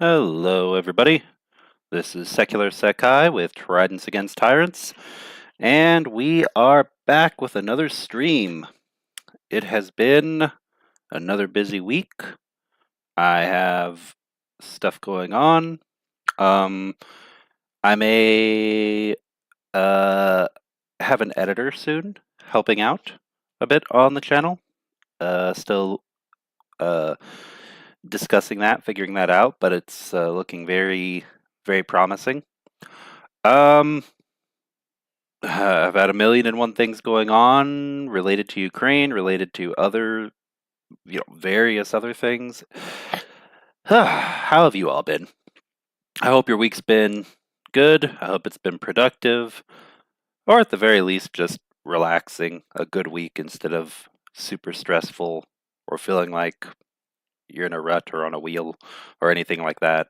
Hello, everybody. This is Secular Sekai with Tridents Against Tyrants, and we are back with another stream. It has been another busy week. I have stuff going on. I may have an editor soon helping out a bit on the channel. Still discussing that, figuring that out, but it's looking very, very promising. I've had a million and one things going on related to Ukraine, related to other, various other things. How have you all been? I hope your week's been good. I hope it's been productive, or at the very least, just relaxing. A good week instead of super stressful or feeling like you're in a rut or on a wheel or anything like that.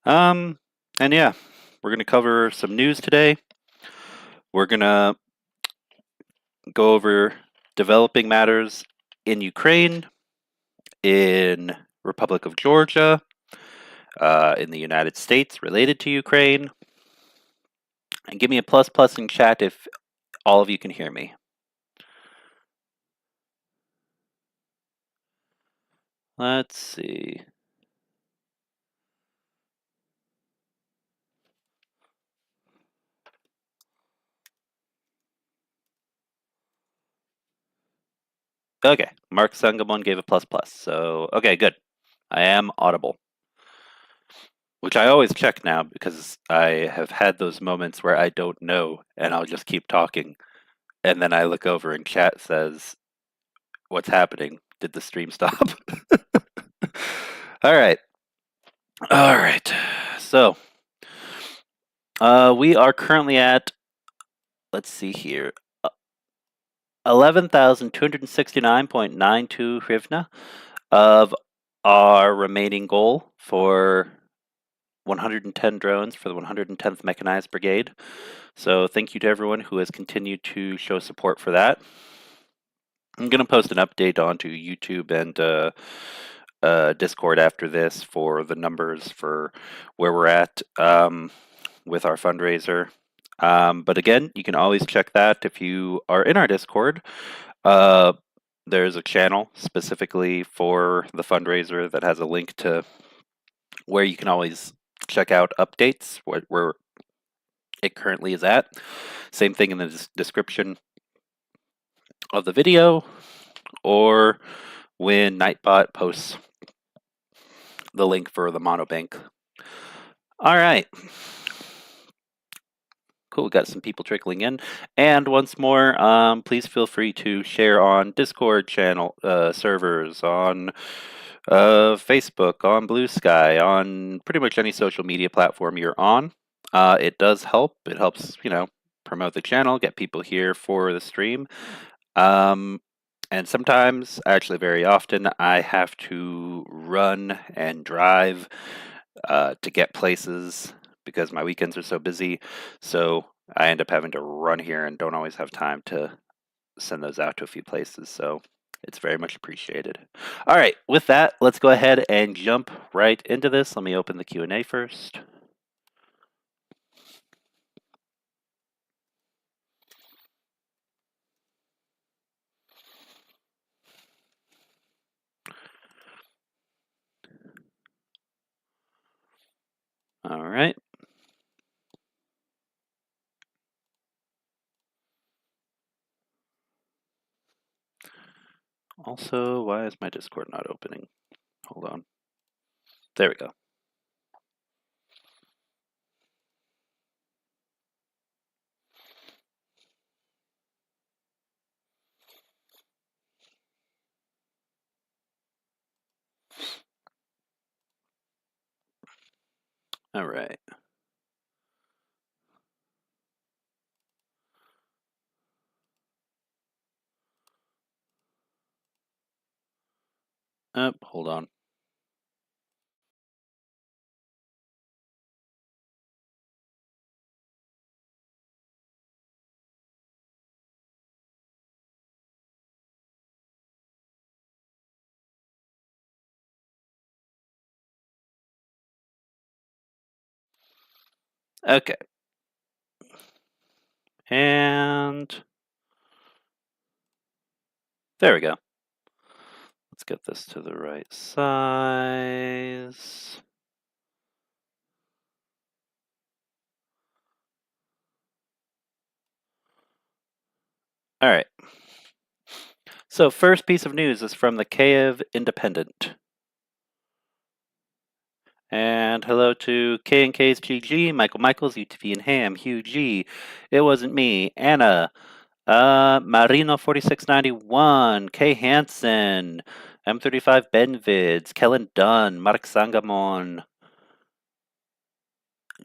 And yeah, we're gonna cover some news today. We're gonna go over developing matters in Ukraine, in Republic of Georgia, in the United States related to Ukraine. And give me a plus plus in chat if all of you can hear me. Let's see. Okay, Mark Sangamon gave a plus plus. So, okay, good. I am audible. Which I always check now because I have had those moments where I don't know and I'll just keep talking. And then I look over and chat says, "What's happening? Did the stream stop?" All right. All right. So, we are currently at, let's see here, 11,269.92 hryvnia of our remaining goal for 110 drones for the 110th Mechanized Brigade. So thank you to everyone who has continued to show support for that. I'm going to post an update onto YouTube and Discord after this for the numbers for where we're at with our fundraiser. But again, you can always check that if you are in our Discord. There's a channel specifically for the fundraiser that has a link to where you can always check out updates, where it currently is at. Same thing in the description of the video, or when Nightbot posts the link for the monobank. All right. Cool, got some people trickling in. And once more, please feel free to share on Discord channel servers, on Facebook, on Blue Sky, on pretty much any social media platform you're on. It does help. It helps, promote the channel, get people here for the stream. And sometimes, actually very often, I have to run and drive to get places because my weekends are so busy. So I end up having to run here and don't always have time to send those out to a few places. So it's very much appreciated. All right, with that, let's go ahead and jump right into this. Let me open the Q&A first. All right. Also, why is my Discord not opening? Hold on. There we go. All right. Hold on. Okay. And there we go. Let's get this to the right size. All right. So first piece of news is from the Kiev Independent. And hello to K and K's GG, Michael Michaels, UTV and Ham, Hugh G. It wasn't me, Anna, Marino 4691, K Hansen, M35 Benvids, Kellen Dunn, Mark Sangamon,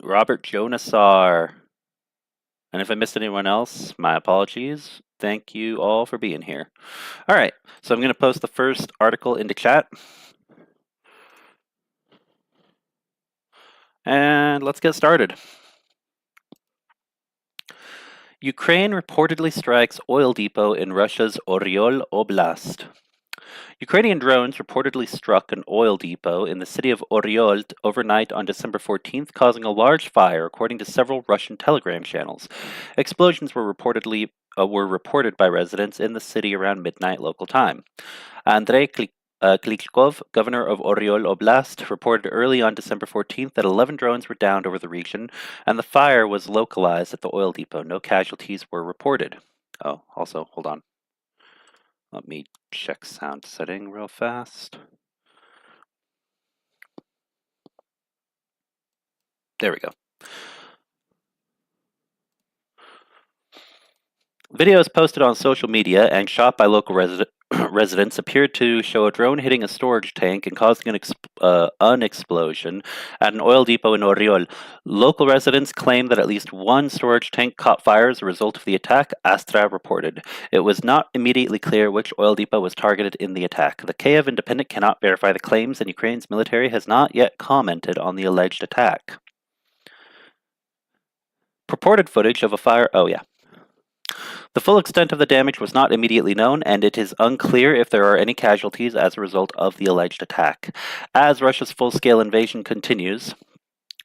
Robert Jonasar. And if I missed anyone else, my apologies. Thank you all for being here. All right, so I'm going to post the first article into chat. And let's get started. Ukraine reportedly strikes oil depot in Russia's Oryol Oblast. Ukrainian drones reportedly struck an oil depot in the city of Oryol overnight on December 14th, causing a large fire, according to several Russian telegram channels. Explosions were reported by residents in the city around midnight local time. Andrei Klichkov, governor of Oryol Oblast, reported early on December 14th that 11 drones were downed over the region, and the fire was localized at the oil depot. No casualties were reported. Oh, also, hold on. Let me check sound setting real fast. There we go. Videos posted on social media and shot by local residents appeared to show a drone hitting a storage tank and causing an explosion at an oil depot in Oriol. Local residents claim that at least one storage tank caught fire as a result of the attack, Astra reported. It was not immediately clear which oil depot was targeted in the attack. The Kiev Independent cannot verify the claims, and Ukraine's military has not yet commented on the alleged attack. Purported footage of a fire. Oh, yeah. The full extent of the damage was not immediately known, and it is unclear if there are any casualties as a result of the alleged attack. As Russia's full-scale invasion continues,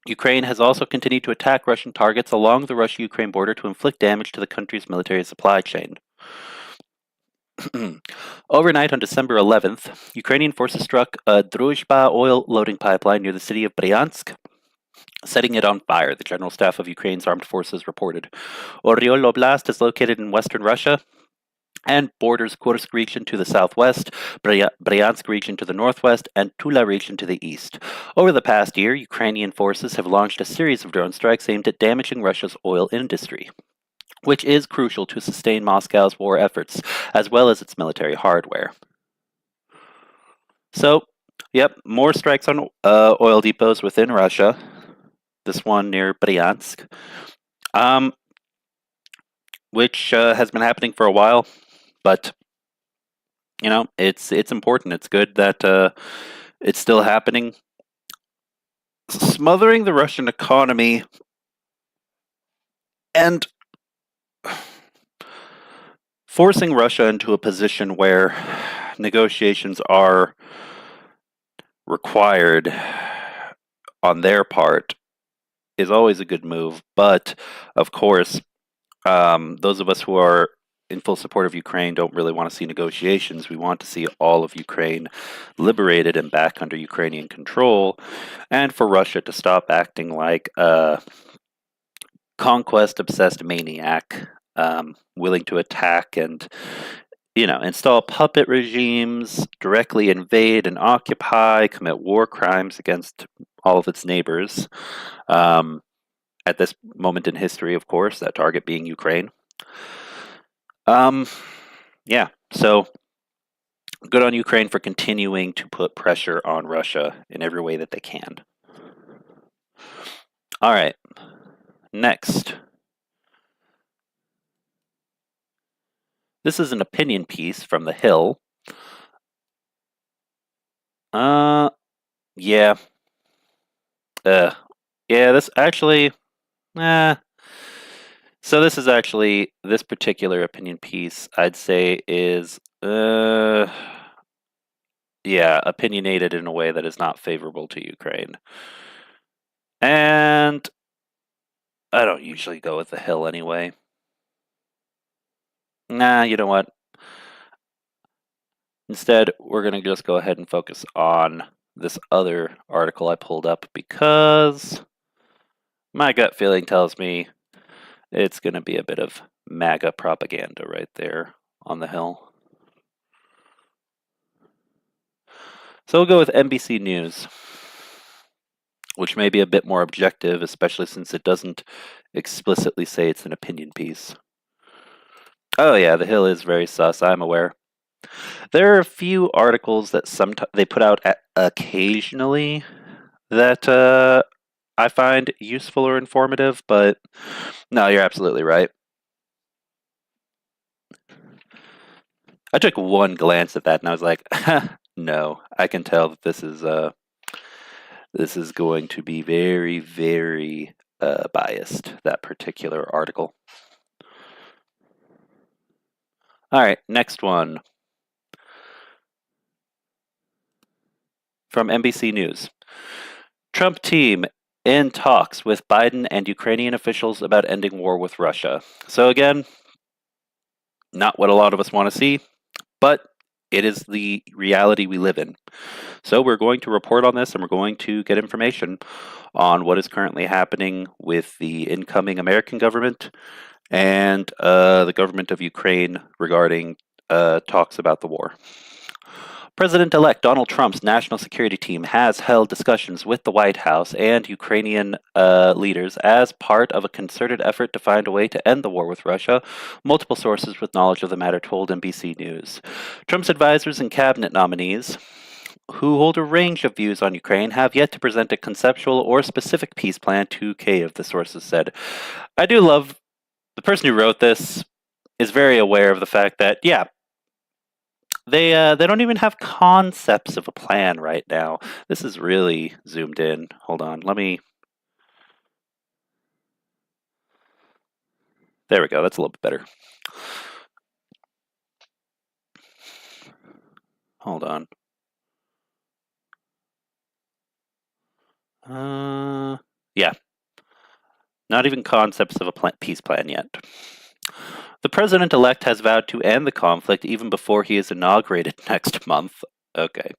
Ukraine has also continued to attack Russian targets along the Russia-Ukraine border to inflict damage to the country's military supply chain. Overnight on December 11th, Ukrainian forces struck a Druzhba oil loading pipeline near the city of Bryansk, setting it on fire, the General Staff of Ukraine's armed forces reported. Oryol Oblast is located in western Russia and borders Kursk region to the southwest, Bryansk region to the northwest, and Tula region to the east. Over the past year, Ukrainian forces have launched a series of drone strikes aimed at damaging Russia's oil industry, which is crucial to sustain Moscow's war efforts, as well as its military hardware. So, yep, more strikes on oil depots within Russia. This one near Bryansk, which has been happening for a while, but you know, it's important. It's good that it's still happening. Smothering the Russian economy and forcing Russia into a position where negotiations are required on their part is always a good move. But of course, those of us who are in full support of Ukraine don't really want to see negotiations. We want to see all of Ukraine liberated and back under Ukrainian control, and for Russia to stop acting like a conquest-obsessed maniac, willing to attack and, you know, install puppet regimes, directly invade and occupy, commit war crimes against all of its neighbors. At this moment in history, of course, that target being Ukraine. Yeah, so good on Ukraine for continuing to put pressure on Russia in every way that they can. All right, next. This is an opinion piece from The Hill. Yeah. Yeah, this actually, so this is actually, this particular opinion piece, I'd say is, yeah, opinionated in a way that is not favorable to Ukraine. And, don't usually go with the hill anyway. Nah, you know what? Instead, we're going to just go ahead and focus on this other article I pulled up because my gut feeling tells me it's going to be a bit of MAGA propaganda right there on the hill. So we'll go with NBC News, which may be a bit more objective, especially since it doesn't explicitly say it's an opinion piece. Oh yeah, the hill is very sus, I'm aware. There are a few articles that they put out occasionally that I find useful or informative, but no, you're absolutely right. I took one glance at that and I was like, no, I can tell that this is going to be very, very biased, that particular article. All right, next one. From NBC News. Trump team in talks with Biden and Ukrainian officials about ending war with Russia. So again, not what a lot of us want to see, but it is the reality we live in. So we're going to report on this and we're going to get information on what is currently happening with the incoming American government and the government of Ukraine regarding talks about the war. President-elect Donald Trump's national security team has held discussions with the White House and Ukrainian leaders as part of a concerted effort to find a way to end the war with Russia, multiple sources with knowledge of the matter told NBC News. Trump's advisors and cabinet nominees, who hold a range of views on Ukraine, have yet to present a conceptual or specific peace plan to Kyiv, the sources said. I do love the person who wrote this is very aware of the fact that, yeah, they don't even have concepts of a plan right now. This is really zoomed in. Hold on, let me... There we go, that's a little bit better. Hold on. Yeah. Not even concepts of a peace plan yet. The president-elect has vowed to end the conflict even before he is inaugurated next month. Okay.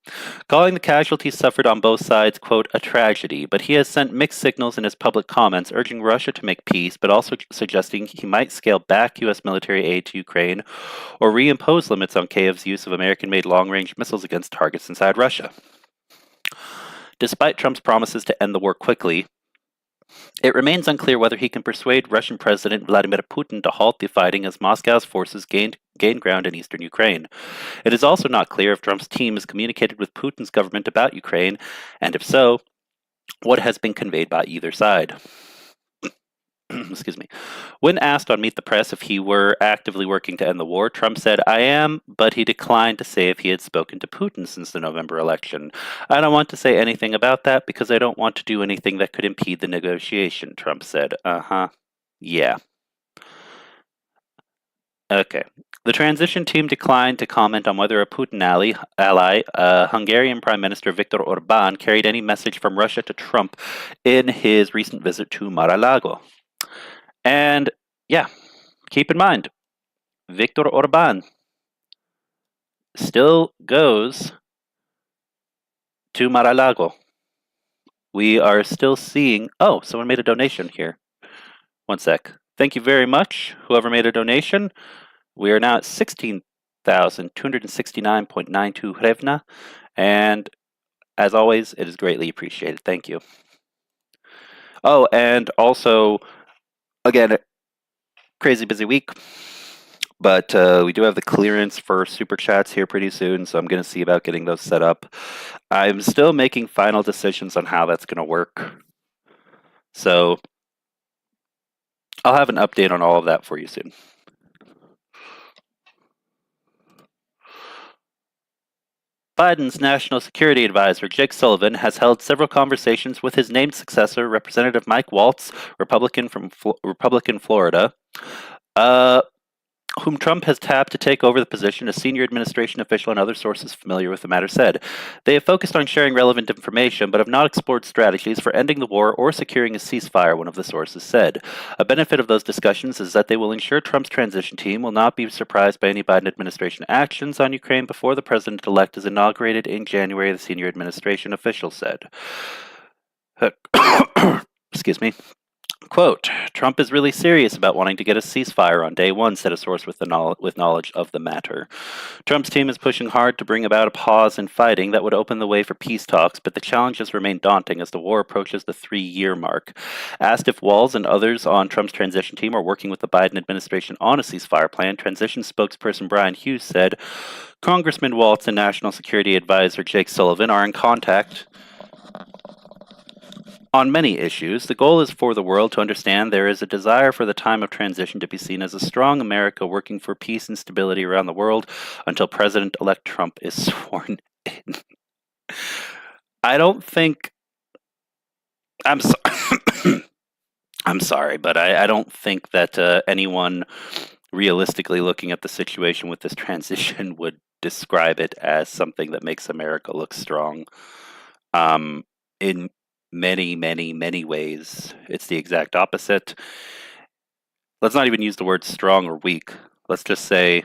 Calling the casualties suffered on both sides, quote, a tragedy, but he has sent mixed signals in his public comments, urging Russia to make peace, but also suggesting he might scale back U.S. military aid to Ukraine or reimpose limits on Kyiv's use of American-made long-range missiles against targets inside Russia. Despite Trump's promises to end the war quickly, it remains unclear whether he can persuade Russian President Vladimir Putin to halt the fighting as Moscow's forces gain ground in eastern Ukraine. It is also not clear if Trump's team has communicated with Putin's government about Ukraine, and if so, what has been conveyed by either side. Excuse me. When asked on Meet the Press if he were actively working to end the war, Trump said, I am, but he declined to say if he had spoken to Putin since the November election. I don't want to say anything about that because I don't want to do anything that could impede the negotiation, Trump said. Yeah. Okay. The transition team declined to comment on whether a Putin ally, Hungarian Prime Minister Viktor Orbán, carried any message from Russia to Trump in his recent visit to Mar-a-Lago. And, yeah, keep in mind, Viktor Orbán still goes to Mar-a-Lago. We are still seeing... Oh, someone made a donation here. One sec. Thank you very much, whoever made a donation. We are now at 16,269.92 hryvnia. And, as always, it is greatly appreciated. Thank you. Oh, and also... Again, crazy busy week, but we do have the clearance for Super Chats here pretty soon, so I'm going to see about getting those set up. I'm still making final decisions on how that's going to work, so I'll have an update on all of that for you soon. Biden's national security advisor, Jake Sullivan, has held several conversations with his named successor, Representative Mike Waltz, Republican from Florida, whom Trump has tapped to take over the position, a senior administration official and other sources familiar with the matter said. They have focused on sharing relevant information, but have not explored strategies for ending the war or securing a ceasefire, one of the sources said. A benefit of those discussions is that they will ensure Trump's transition team will not be surprised by any Biden administration actions on Ukraine before the president-elect is inaugurated in January, the senior administration official said. Excuse me. Quote, Trump is really serious about wanting to get a ceasefire on day one, said a source with knowledge of the matter. Trump's team is pushing hard to bring about a pause in fighting that would open the way for peace talks, but the challenges remain daunting as the war approaches the 3-year mark. Asked if Walz and others on Trump's transition team are working with the Biden administration on a ceasefire plan, transition spokesperson Brian Hughes said, Congressman Walz and National Security Advisor Jake Sullivan are in contact on many issues. The goal is for the world to understand there is a desire for the time of transition to be seen as a strong America working for peace and stability around the world until President-elect Trump is sworn in. I don't think... I'm sorry. I'm sorry, but I don't think that anyone realistically looking at the situation with this transition would describe it as something that makes America look strong. In many ways, it's the exact opposite. Let's not even use the word strong or weak. Let's just say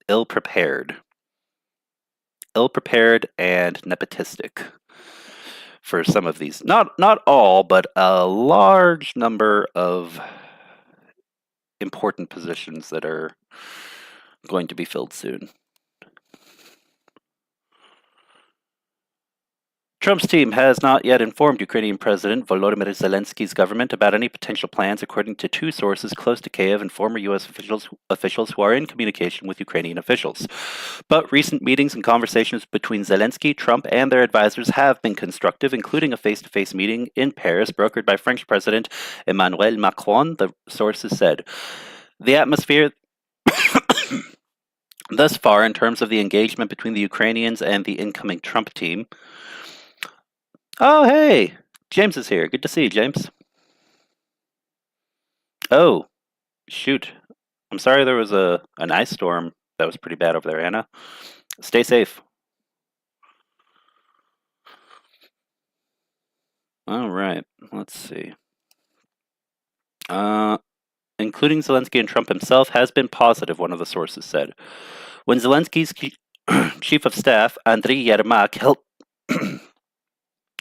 ill-prepared. Ill-prepared and nepotistic for some of these. Not all, but a large number of important positions that are going to be filled soon. Trump's team has not yet informed Ukrainian President Volodymyr Zelensky's government about any potential plans, according to two sources close to Kiev and former U.S. officials who are in communication with Ukrainian officials. But recent meetings and conversations between Zelensky, Trump, and their advisors have been constructive, including a face-to-face meeting in Paris brokered by French President Emmanuel Macron, the sources said. The atmosphere... Thus far, in terms of the engagement between the Ukrainians and the incoming Trump team... Oh, hey! James is here. Good to see you, James. Oh, shoot. I'm sorry there was an ice storm that was pretty bad over there, Anna. Stay safe. All right, let's see. Including Zelensky and Trump himself has been positive, one of the sources said. When Zelensky's chief of staff, Andriy Yermak,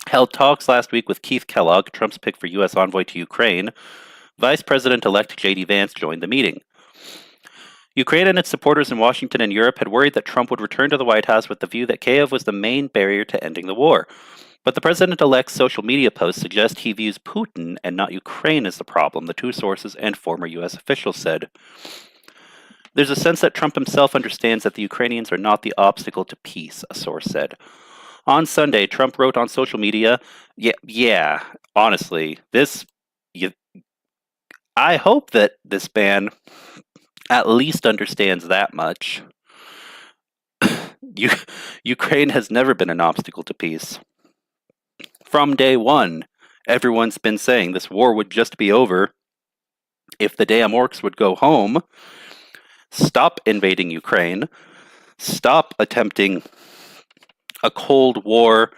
held talks last week with Keith Kellogg, Trump's pick for U.S. envoy to Ukraine, Vice President-elect J.D. Vance joined the meeting. Ukraine and its supporters in Washington and Europe had worried that Trump would return to the White House with the view that Kiev was the main barrier to ending the war. But the president-elect's social media posts suggest he views Putin and not Ukraine as the problem, the two sources and former U.S. officials said. There's a sense that Trump himself understands that the Ukrainians are not the obstacle to peace, a source said. On Sunday, Trump wrote on social media, yeah, honestly, I hope that this man at least understands that much. Ukraine has never been an obstacle to peace. From day one, everyone's been saying this war would just be over if the damn orcs would go home, stop invading Ukraine, stop attempting a Cold War,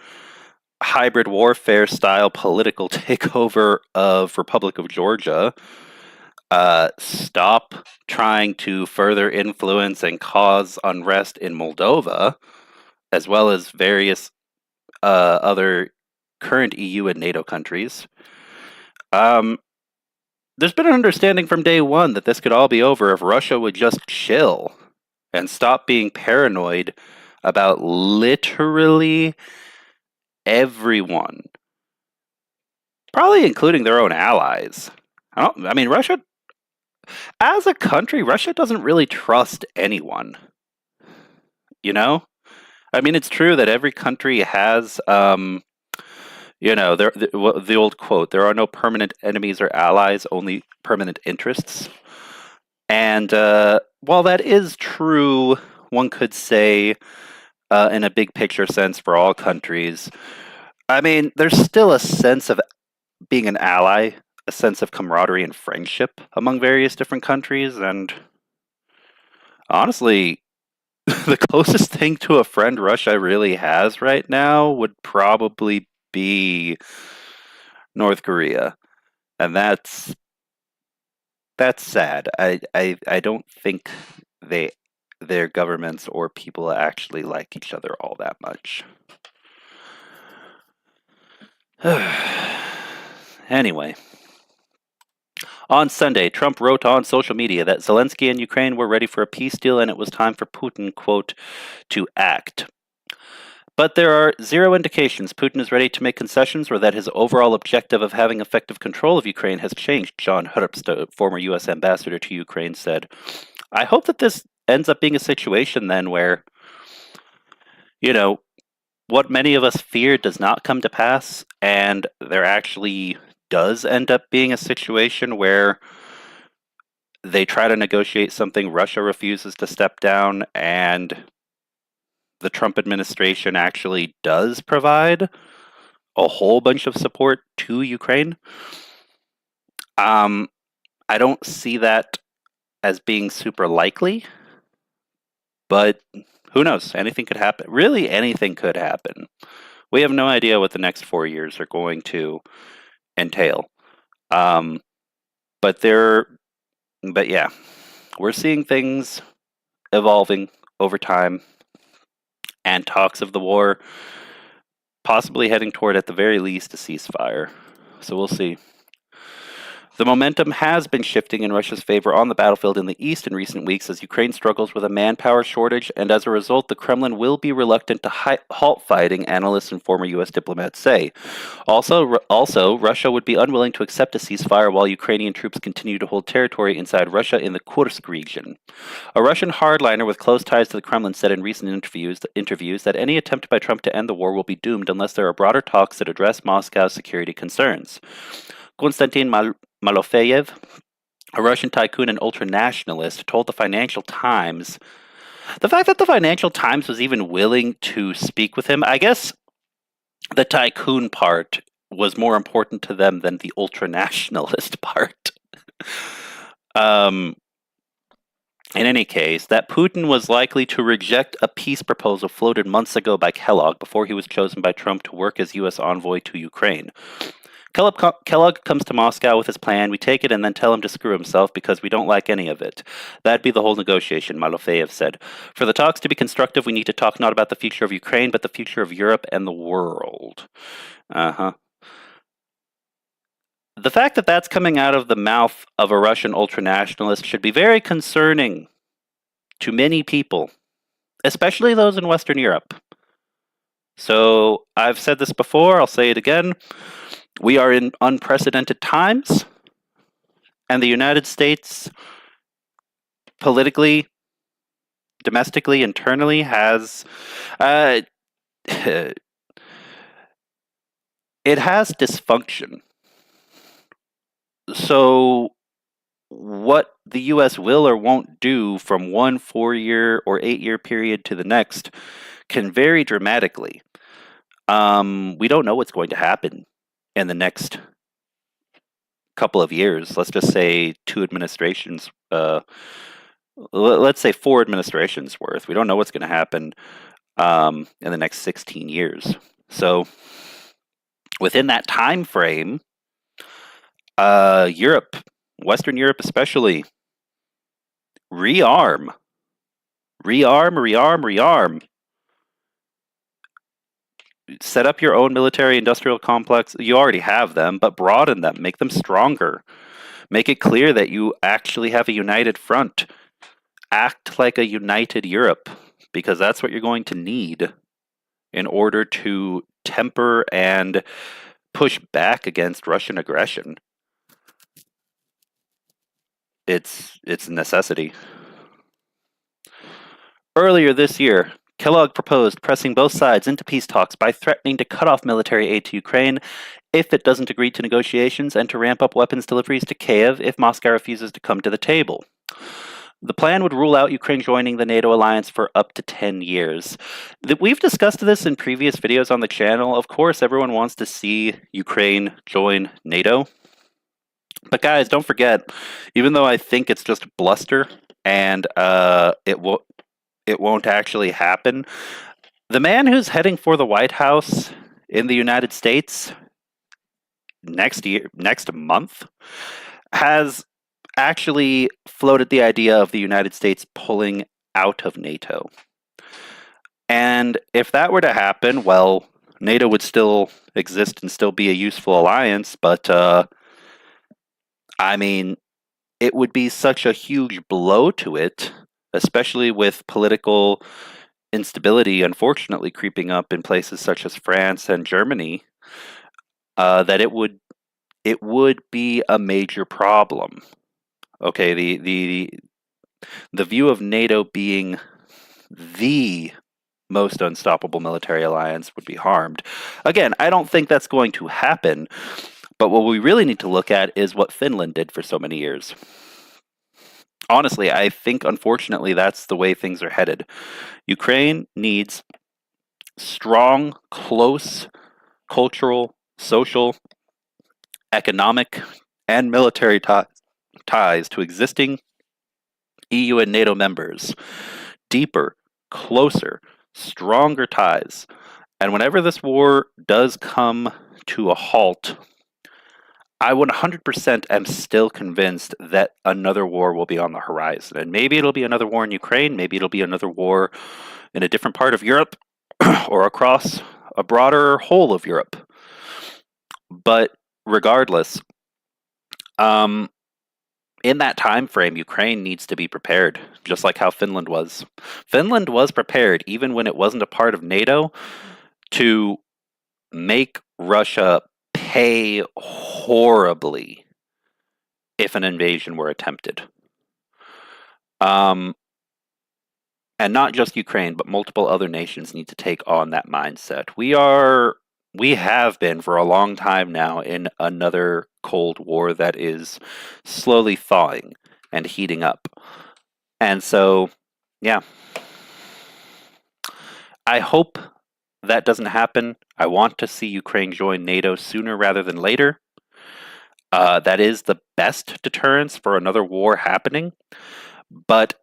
hybrid warfare style political takeover of Republic of Georgia. Stop trying to further influence and cause unrest in Moldova, as well as various other current EU and NATO countries. There's been an understanding from day one that this could all be over if Russia would just chill and stop being paranoid about literally everyone, probably including their own allies. Russia, as a country, Russia doesn't really trust anyone. You know? It's true that every country has, the old quote, there are no permanent enemies or allies, only permanent interests. And while that is true, one could say, in a big picture sense for all countries, there's still a sense of being an ally a sense of camaraderie and friendship among various different countries. And honestly, the closest thing to a friend Russia really has right now would probably be North Korea. And that's sad. I don't think they their governments or people actually like each other all that much. Anyway, on Sunday, Trump wrote on social media that Zelensky and Ukraine were ready for a peace deal and it was time for Putin, quote, to act. But there are zero indications Putin is ready to make concessions or that his overall objective of having effective control of Ukraine has changed, John Herbst, former U.S. ambassador to Ukraine, said. I hope that this ends up being a situation then where, you know, what many of us fear does not come to pass, and there actually does end up being a situation where they try to negotiate something, Russia refuses to step down, and the Trump administration actually does provide a whole bunch of support to Ukraine. I don't see that as being super likely, but who knows? Anything could happen. Really, anything could happen. We have no idea what the next 4 years are going to entail. But yeah, we're seeing things evolving over time, and talks of the war possibly heading toward, at the very least, a ceasefire. So we'll see. The momentum has been shifting in Russia's favor on the battlefield in the east in recent weeks as Ukraine struggles with a manpower shortage, and as a result, the Kremlin will be reluctant to halt fighting, analysts and former U.S. diplomats say. Also, Russia would be unwilling to accept a ceasefire while Ukrainian troops continue to hold territory inside Russia in the Kursk region. A Russian hardliner with close ties to the Kremlin said in recent interviews that any attempt by Trump to end the war will be doomed unless there are broader talks that address Moscow's security concerns. Konstantin Malofeyev, a Russian tycoon and ultranationalist, told the Financial Times. The fact that the Financial Times was even willing to speak with him, I guess the tycoon part was more important to them than the ultranationalist part. In any case, that Putin was likely to reject a peace proposal floated months ago by Kellogg before he was chosen by Trump to work as U.S. envoy to Ukraine. Kellogg comes to Moscow with his plan. We take it and then tell him to screw himself because we don't like any of it. That'd be the whole negotiation, Malofeyev said. For the talks to be constructive, we need to talk not about the future of Ukraine, but the future of Europe and the world. The fact that that's coming out of the mouth of a Russian ultranationalist should be very concerning to many people, especially those in Western Europe. So I've said this before, I'll say it again. We are in unprecedented times, and the United States, politically, domestically, internally, has it has dysfunction. So what the U.S. will or won't do from one 4-year or 8-year period to the next can vary dramatically. We don't know what's going to happen in the next couple of years. Let's just say 2 administrations, let's say 4 administrations worth. We don't know what's going to happen in the next 16 years. So within that time frame, Europe, Western Europe especially, rearm. Set up your own military-industrial complex. You already have them, but broaden them. Make them stronger. Make it clear that you actually have a united front. Act like a united Europe, because that's what you're going to need in order to temper and push back against Russian aggression. It's a necessity. Earlier this year, Kellogg proposed pressing both sides into peace talks by threatening to cut off military aid to Ukraine if it doesn't agree to negotiations and to ramp up weapons deliveries to Kiev if Moscow refuses to come to the table. The plan would rule out Ukraine joining the NATO alliance for up to 10 years. We've discussed this in previous videos on the channel. Of course, everyone wants to see Ukraine join NATO. But guys, don't forget, even though I think it's just bluster and it won't actually happen, the man who's heading for the White House in the United States next month, has actually floated the idea of the United States pulling out of NATO. And if that were to happen, well, NATO would still exist and still be a useful alliance, but I mean, it would be such a huge blow to it, especially with political instability, unfortunately, creeping up in places such as France and Germany, that it would be a major problem. Okay, the view of NATO being the most unstoppable military alliance would be harmed. Again, I don't think that's going to happen, but what we really need to look at is what Finland did for so many years. Honestly, I think unfortunately that's the way things are headed. Ukraine needs strong, close cultural, social, economic, and military ties to existing EU and NATO members. Deeper, closer, stronger ties. And whenever this war does come to a halt, I 100% am still convinced that another war will be on the horizon. And maybe it'll be another war in Ukraine, maybe it'll be another war in a different part of Europe or across a broader whole of Europe. But regardless, in that time frame, Ukraine needs to be prepared, just like how Finland was. Finland was prepared, even when it wasn't a part of NATO, to make Russia pay horribly if an invasion were attempted. And not just Ukraine, but multiple other nations need to take on that mindset. We have been for a long time now in another Cold War that is slowly thawing and heating up. And so, yeah. I hope that doesn't happen. I want to see Ukraine join NATO sooner rather than later. That is the best deterrence for another war happening. But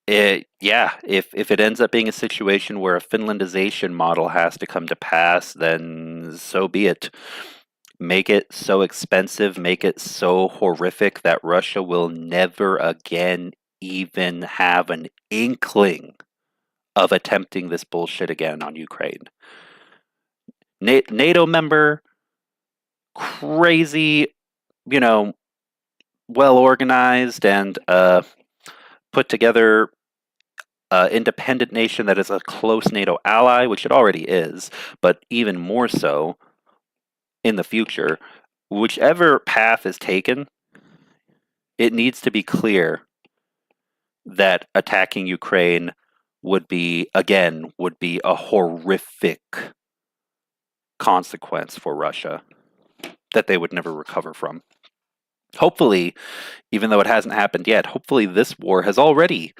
if it ends up being a situation where a Finlandization model has to come to pass, then so be it. Make it so expensive, make it so horrific that Russia will never again even have an inkling of attempting this bullshit again on Ukraine. NATO member, crazy, well organized and put together independent nation that is a close NATO ally, which it already is, but even more so in the future. Whichever path is taken, it needs to be clear that attacking Ukraine would be a horrific consequence for Russia that they would never recover from. Hopefully, even though it hasn't happened yet, hopefully this war has already,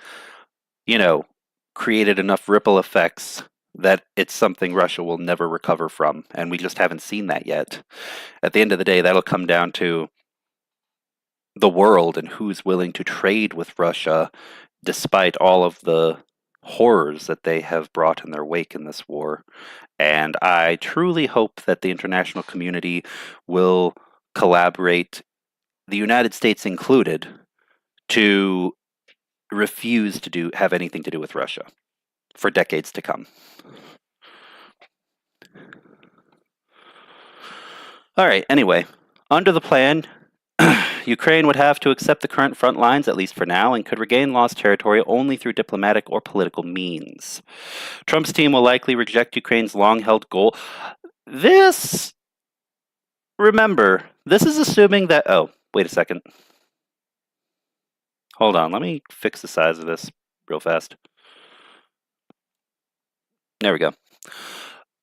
created enough ripple effects that it's something Russia will never recover from, and we just haven't seen that yet. At the end of the day, that'll come down to the world and who's willing to trade with Russia despite all of the horrors that they have brought in their wake in this war. And I truly hope that the international community will collaborate, the United States included, to refuse to have anything to do with Russia for decades to come. All right, anyway, under the plan, Ukraine would have to accept the current front lines, at least for now, and could regain lost territory only through diplomatic or political means. Trump's team will likely reject Ukraine's long-held goal. Remember, this is assuming that... Oh, wait a second. Hold on, let me fix the size of this real fast. There we go.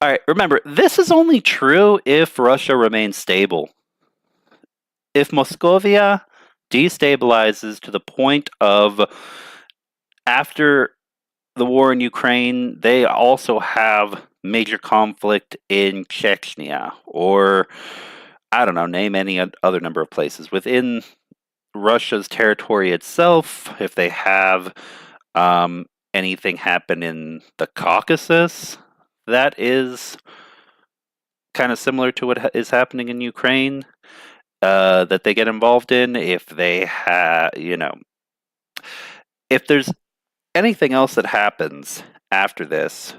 All right, remember, this is only true if Russia remains stable. If Moscovia destabilizes to the point of, after the war in Ukraine, they also have major conflict in Chechnya, or I don't know, name any other number of places within Russia's territory itself. If they have anything happen in the Caucasus, that is kind of similar to what is happening in Ukraine, that they get involved in. If they have, if there's anything else that happens after this,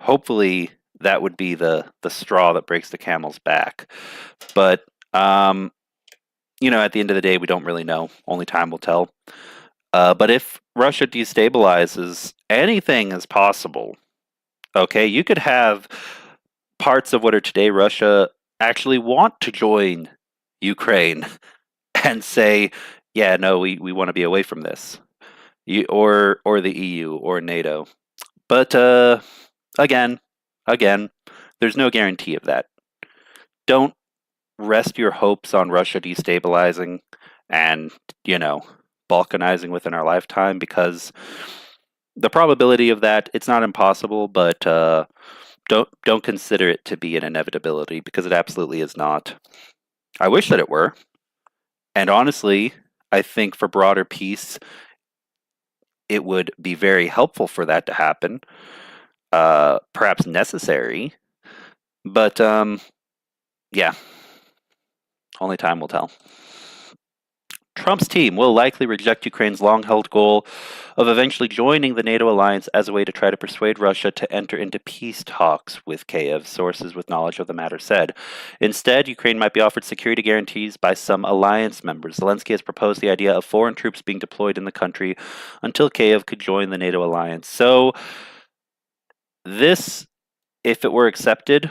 hopefully that would be the straw that breaks the camel's back. But at the end of the day, we don't really know. Only time will tell. But if Russia destabilizes, anything is possible. Okay, you could have parts of what are today Russia actually want to join Ukraine and say, yeah, no, we want to be away from this. Or the EU or NATO. But again, there's no guarantee of that. Don't rest your hopes on Russia destabilizing and, balkanizing within our lifetime, because the probability of that, it's not impossible, but don't consider it to be an inevitability, because it absolutely is not. I wish that it were. And honestly, I think for broader peace, it would be very helpful for that to happen. Perhaps necessary. But yeah, only time will tell. Trump's team will likely reject Ukraine's long-held goal of eventually joining the NATO alliance as a way to try to persuade Russia to enter into peace talks with Kiev, sources with knowledge of the matter said. Instead, Ukraine might be offered security guarantees by some alliance members. Zelensky has proposed the idea of foreign troops being deployed in the country until Kiev could join the NATO alliance. So this, if it were accepted,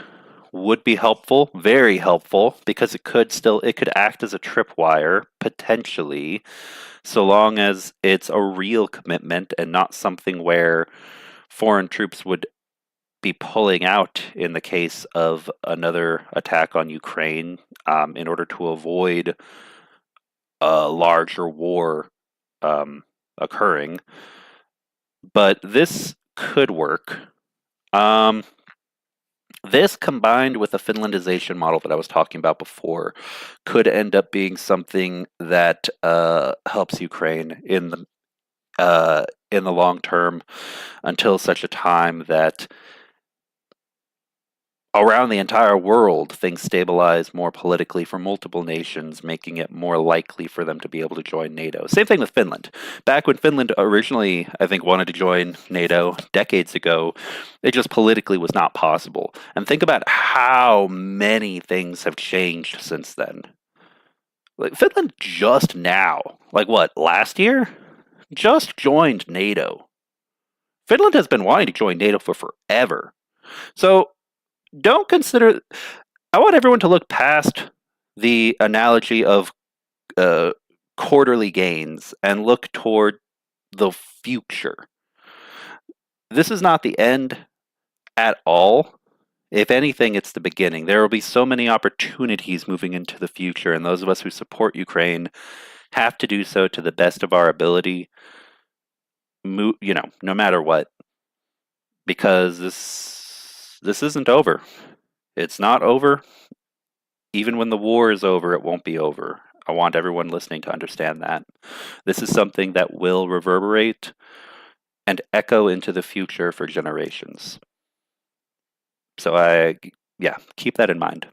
would be helpful, very helpful, because it could act as a tripwire, potentially, so long as it's a real commitment and not something where foreign troops would be pulling out in the case of another attack on Ukraine, in order to avoid a larger war occurring. But this could work. This, combined with the Finlandization model that I was talking about before, could end up being something that helps Ukraine in the long term, until such a time that around the entire world things stabilize more politically for multiple nations, making it more likely for them to be able to join NATO. Same thing with Finland. Back when Finland originally, I think, wanted to join NATO decades ago, it just politically was not possible. And think about how many things have changed since then. Like, Finland just now, like what, last year? Just joined NATO. Finland has been wanting to join NATO for forever. So don't consider. I want everyone to look past the analogy of quarterly gains and look toward the future. This is not the end at all. If anything, it's the beginning. There will be so many opportunities moving into the future, and those of us who support Ukraine have to do so to the best of our ability, no matter what, because this isn't over. It's not over. Even when the war is over, it won't be over. I want everyone listening to understand that. This is something that will reverberate and echo into the future for generations. So keep that in mind.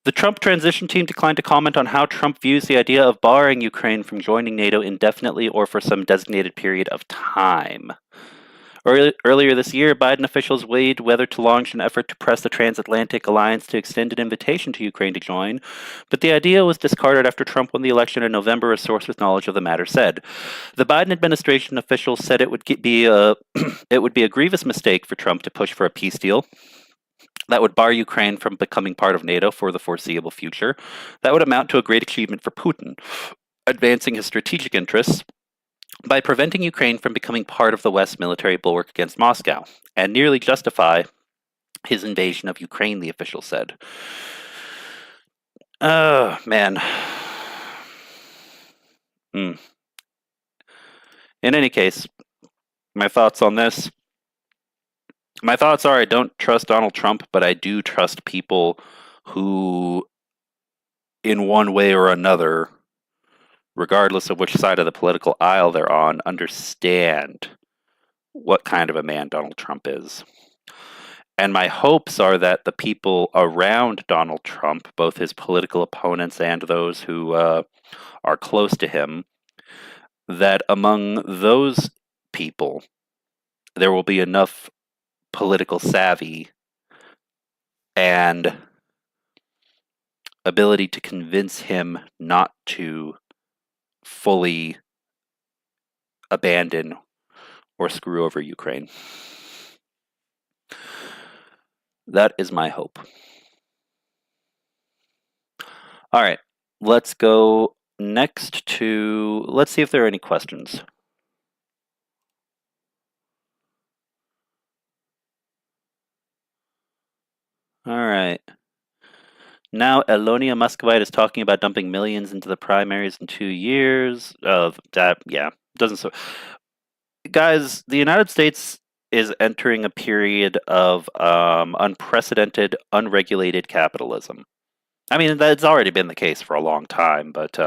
The Trump transition team declined to comment on how Trump views the idea of barring Ukraine from joining NATO indefinitely or for some designated period of time. Earlier this year, Biden officials weighed whether to launch an effort to press the transatlantic alliance to extend an invitation to Ukraine to join, but the idea was discarded after Trump won the election in November, a source with knowledge of the matter said. The Biden administration officials said it would be a grievous mistake for Trump to push for a peace deal that would bar Ukraine from becoming part of NATO for the foreseeable future. That would amount to a great achievement for Putin, advancing his strategic interests by preventing Ukraine from becoming part of the West's military bulwark against Moscow, and nearly justify his invasion of Ukraine, the official said. Oh, man. In any case, my thoughts on this. My thoughts are I don't trust Donald Trump, but I do trust people who, in one way or another, regardless of which side of the political aisle they're on, understand what kind of a man Donald Trump is. And my hopes are that the people around Donald Trump, both his political opponents and those who are close to him, that among those people, there will be enough political savvy and ability to convince him not to fully abandon or screw over Ukraine. That is my hope. All right, let's go next to, let's see if there are any questions. All right. Now Elonia Muscovite is talking about dumping millions into the primaries in 2 years. That, yeah, doesn't so. Guys, the United States is entering a period of unprecedented, unregulated capitalism. I mean, that's already been the case for a long time, but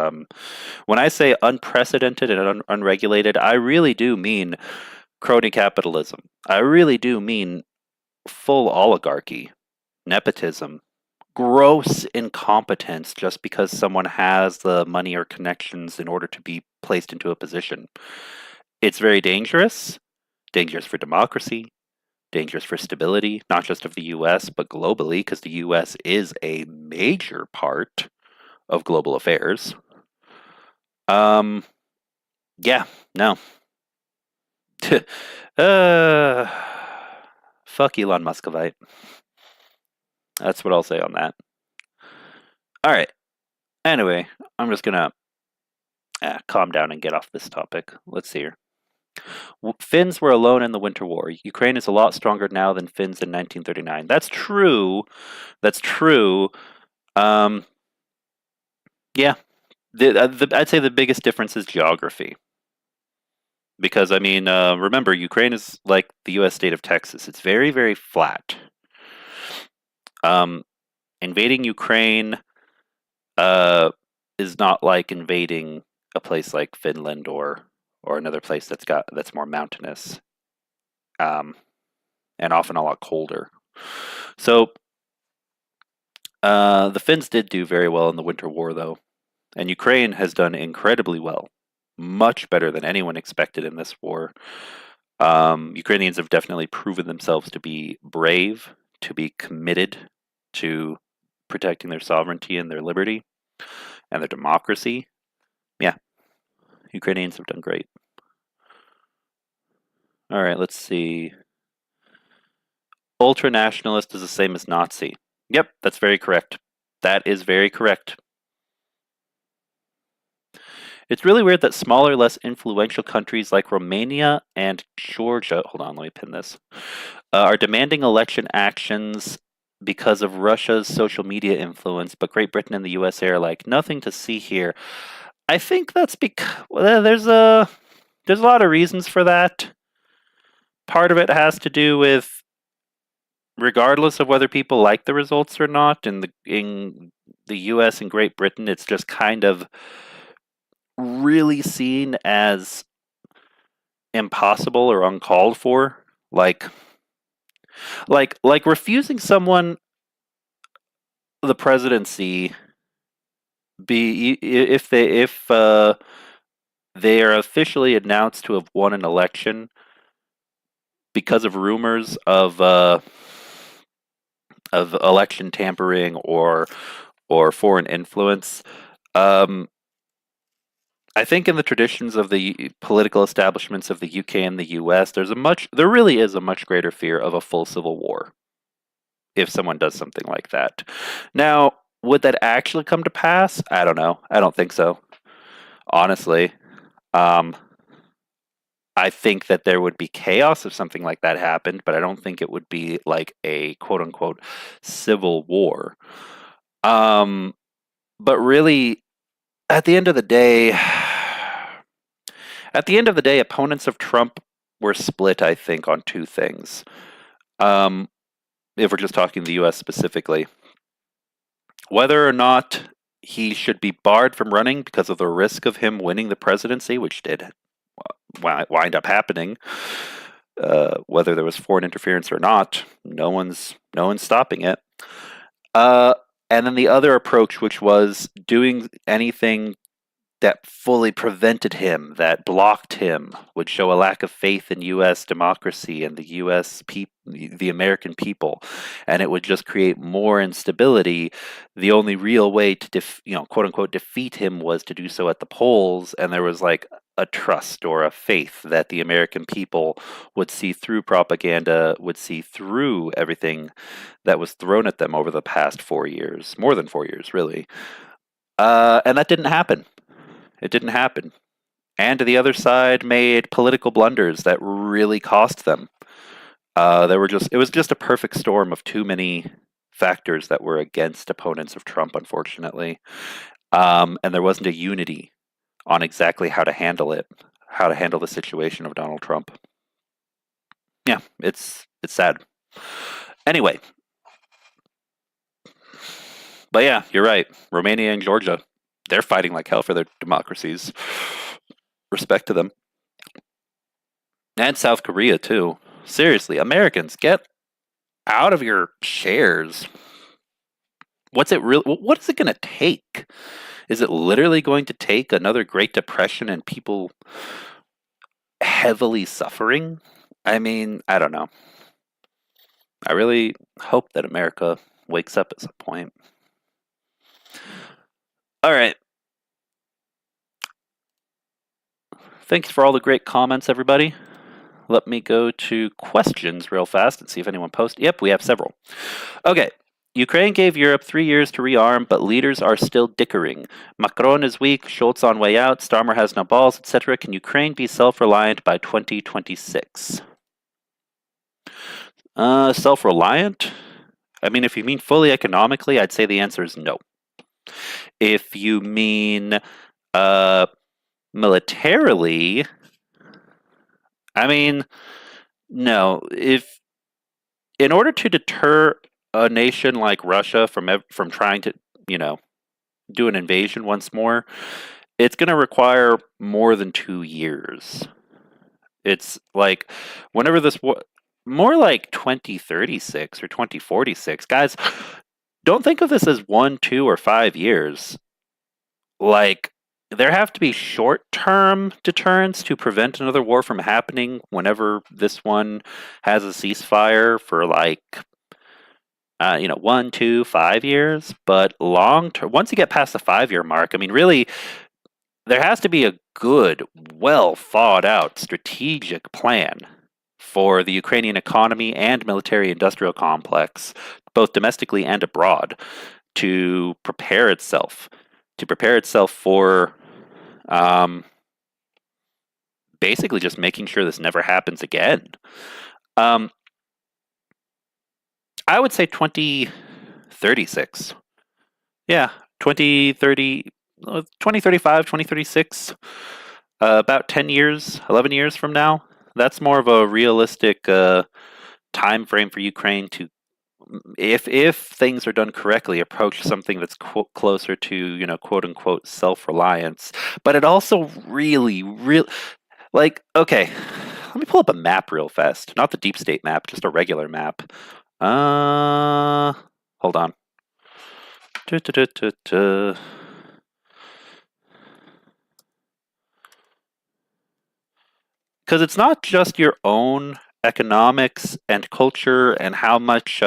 when I say unprecedented and unregulated, I really do mean crony capitalism. I really do mean full oligarchy, nepotism, gross incompetence just because someone has the money or connections in order to be placed into a position. It's very dangerous, dangerous for democracy, dangerous for stability, not just of the US, but globally, because the US is a major part of global affairs. Yeah, no. uh, fuck Elon Muscovite. That's what I'll say on that. All right. Anyway, I'm just gonna calm down and get off this topic. Let's see here. Finns were alone in the Winter War. Ukraine is a lot stronger now than Finns in 1939. That's true. That's true. Yeah. I'd say the biggest difference is geography. Because, I mean, remember, Ukraine is like the U.S. state of Texas. It's very, very flat. Invading Ukraine is not like invading a place like Finland or another place that's more mountainous, and often a lot colder. So the Finns did do very well in the Winter War, though, and Ukraine has done incredibly well, much better than anyone expected in this war. Ukrainians have definitely proven themselves to be brave, to be committed to protecting their sovereignty and their liberty and their democracy. Yeah, Ukrainians have done great. All right, let's see. Ultra-nationalist is the same as Nazi. Yep, that's very correct. That is very correct. It's really weird that smaller, less influential countries like Romania and Georgia, hold on, let me pin this, are demanding election actions because of Russia's social media influence, but Great Britain and the USA are like, nothing to see here. I think that's because there's a lot of reasons for that. Part of it has to do with, regardless of whether people like the results or not, in the US and Great Britain, it's just kind of really seen as impossible or uncalled for. Like refusing someone the presidency if they are officially announced to have won an election because of rumors of election tampering or foreign influence. I think in the traditions of the political establishments of the UK and the US, there really is a much greater fear of a full civil war if someone does something like that. Now, would that actually come to pass? I don't know. I don't think so. Honestly, I think that there would be chaos if something like that happened, but I don't think it would be like a quote unquote civil war. But really, at the end of the day, opponents of Trump were split, I think, on two things. if we're just talking the U.S. specifically. Whether or not he should be barred from running because of the risk of him winning the presidency, which did wind up happening, whether there was foreign interference or not, no one's stopping it. And then the other approach, which was doing anything that fully prevented him, that blocked him, would show a lack of faith in U.S. democracy and the U.S. the American people, and it would just create more instability. The only real way to, quote unquote, defeat him was to do so at the polls, and there was like a trust or a faith that the American people would see through propaganda, would see through everything that was thrown at them over the past 4 years, more than 4 years, really. And that didn't happen. It didn't happen. And the other side made political blunders that really cost them. It was just a perfect storm of too many factors that were against opponents of Trump, unfortunately. And there wasn't a unity on exactly how to handle it, how to handle the situation of Donald Trump. Yeah, it's sad. Anyway. But yeah, you're right. Romania and Georgia, they're fighting like hell for their democracies. Respect to them. And South Korea, too. Seriously, Americans, get out of your shares. What is it going to take? Is it literally going to take another Great Depression and people heavily suffering? I mean, I don't know. I really hope that America wakes up at some point. All right. Thanks for all the great comments, everybody. Let me go to questions real fast and see if anyone posted. Yep, we have several. Okay. Ukraine gave Europe 3 years to rearm, but leaders are still dickering. Macron is weak, Scholz on way out, Starmer has no balls, etc. Can Ukraine be self-reliant by 2026? Self-reliant? I mean, if you mean fully economically, I'd say the answer is no. If you mean militarily, I mean, no. In order to deter a nation like Russia from trying to, do an invasion once more, it's going to require more than 2 years. It's like whenever this war, more like 2036 or 2046. Guys, don't think of this as 1, 2, or 5 years. Like, there have to be short-term deterrents to prevent another war from happening whenever this one has a ceasefire for 1, 2, 5 years. But long-term, once you get past the 5-year mark, I mean, really, there has to be a good, well-thought-out strategic plan for the Ukrainian economy and military-industrial complex, both domestically and abroad, to prepare itself for basically just making sure this never happens again. I would say 2036. Yeah, 2035, 2036. About 10 years, 11 years from now. That's more of a realistic time frame for Ukraine to, if things are done correctly, approach something that's closer to, quote unquote, self-reliance. But it also really, okay, let me pull up a map real fast. Not the deep state map, just a regular map. Hold on. Because it's not just your own economics and culture and how much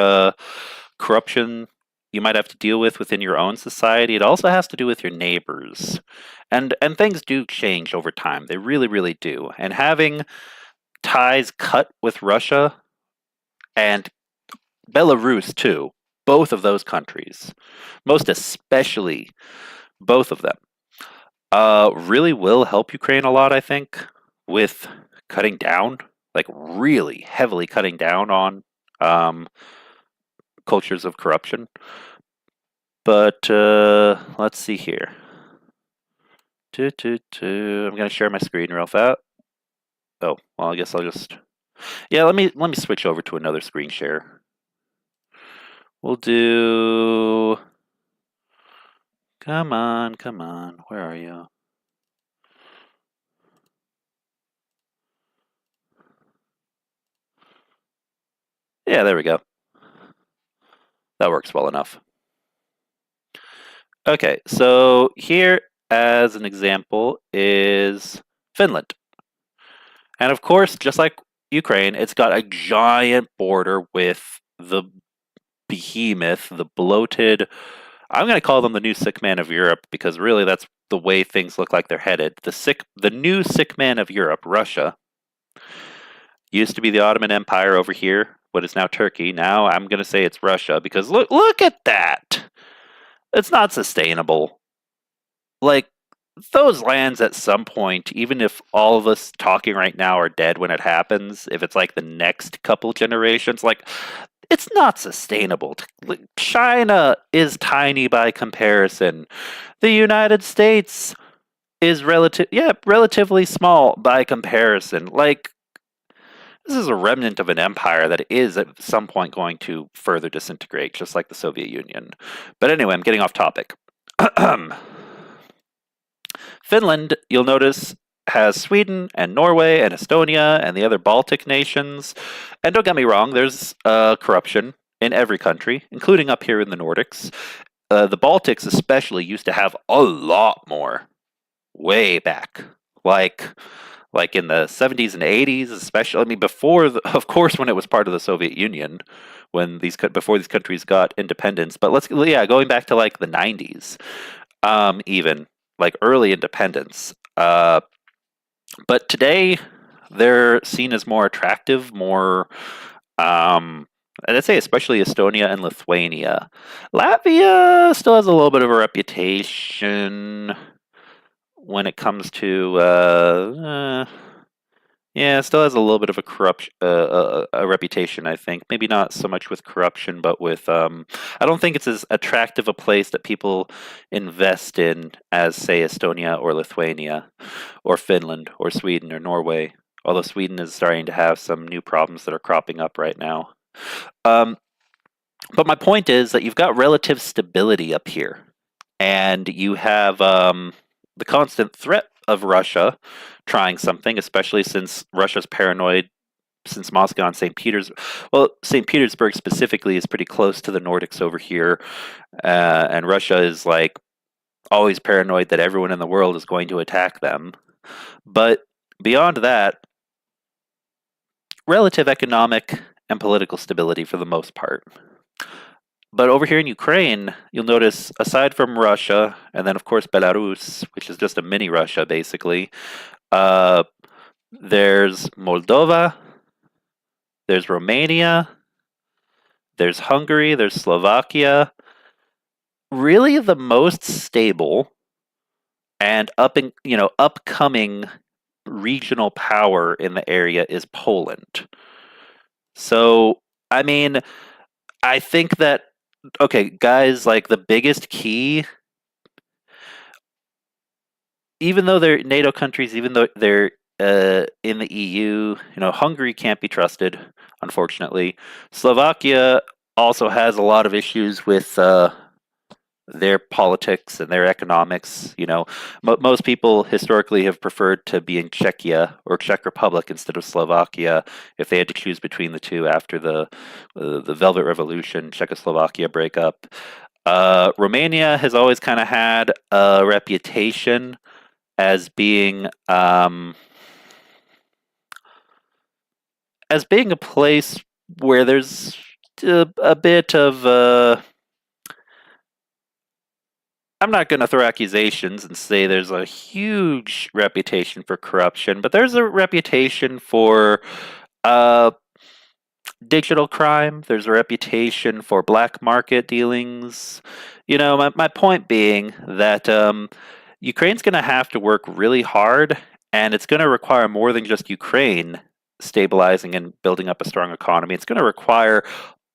corruption you might have to deal with within your own society. It also has to do with your neighbors. And things do change over time. They really, really do. And having ties cut with Russia and Belarus, too, both of those countries, most especially both of them, really will help Ukraine a lot, I think, with cutting down, like really heavily cutting down on cultures of corruption. But let's see here. I'm going to share my screen real fast. Oh, well, I guess I'll just Yeah, let me switch over to another screen share. We'll do. Come on, come on. Where are you? Yeah, there we go. That works well enough. Okay, so here as an example is Finland. And of course, just like Ukraine, it's got a giant border with the behemoth, the bloated. I'm going to call them the new sick man of Europe because really that's the way things look like they're headed. The new sick man of Europe, Russia, used to be the Ottoman Empire over here, what is now Turkey. Now I'm going to say it's Russia because look at that. It's not sustainable. Like those lands at some point, even if all of us talking right now are dead when it happens, if it's like the next couple generations, like it's not sustainable. China is tiny by comparison. The United States is relatively small by comparison. Like this is a remnant of an empire that is at some point going to further disintegrate, just like the Soviet Union. But anyway, I'm getting off topic. Finland, you'll notice, has Sweden and Norway and Estonia and the other Baltic nations. And don't get me wrong, there's corruption in every country, including up here in the Nordics. The Baltics especially used to have a lot more, way back, like in the 70s and 80s, especially. I mean, of course, when it was part of the Soviet Union, before these countries got independence. But going back to like the 90s, even like early independence. But today, they're seen as more attractive, more. And I'd say especially Estonia and Lithuania. Latvia still has a little bit of a reputation when it comes to yeah, it still has a little bit of a corrupt a reputation. I think maybe not so much with corruption, but with I don't think it's as attractive a place that people invest in as say Estonia or Lithuania, or Finland or Sweden or Norway. Although Sweden is starting to have some new problems that are cropping up right now. Um, but my point is that you've got relative stability up here, and you have the constant threat of Russia trying something, especially since Russia's paranoid. Since Moscow and St. Petersburg specifically is pretty close to the Nordics over here, and Russia is like always paranoid that everyone in the world is going to attack them. But beyond that, relative economic and political stability for the most part. But over here in Ukraine, you'll notice, aside from Russia, and then of course Belarus, which is just a mini Russia basically, uh, there's Moldova, there's Romania, there's Hungary, there's Slovakia. Really, the most stable and upcoming regional power in the area is Poland. So, I mean, I think that okay, guys, like the biggest key, even though they're NATO countries, even though they're in the EU, Hungary can't be trusted, unfortunately. Slovakia also has a lot of issues with their politics and their economics. Most people historically have preferred to be in Czechia or Czech Republic instead of Slovakia if they had to choose between the two after the Velvet Revolution, Czechoslovakia breakup. Romania has always kind of had a reputation as being a place where there's a bit of I'm not going to throw accusations and say there's a huge reputation for corruption, but there's a reputation for digital crime. There's a reputation for black market dealings. My point being that Ukraine's going to have to work really hard, and it's going to require more than just Ukraine stabilizing and building up a strong economy. It's going to require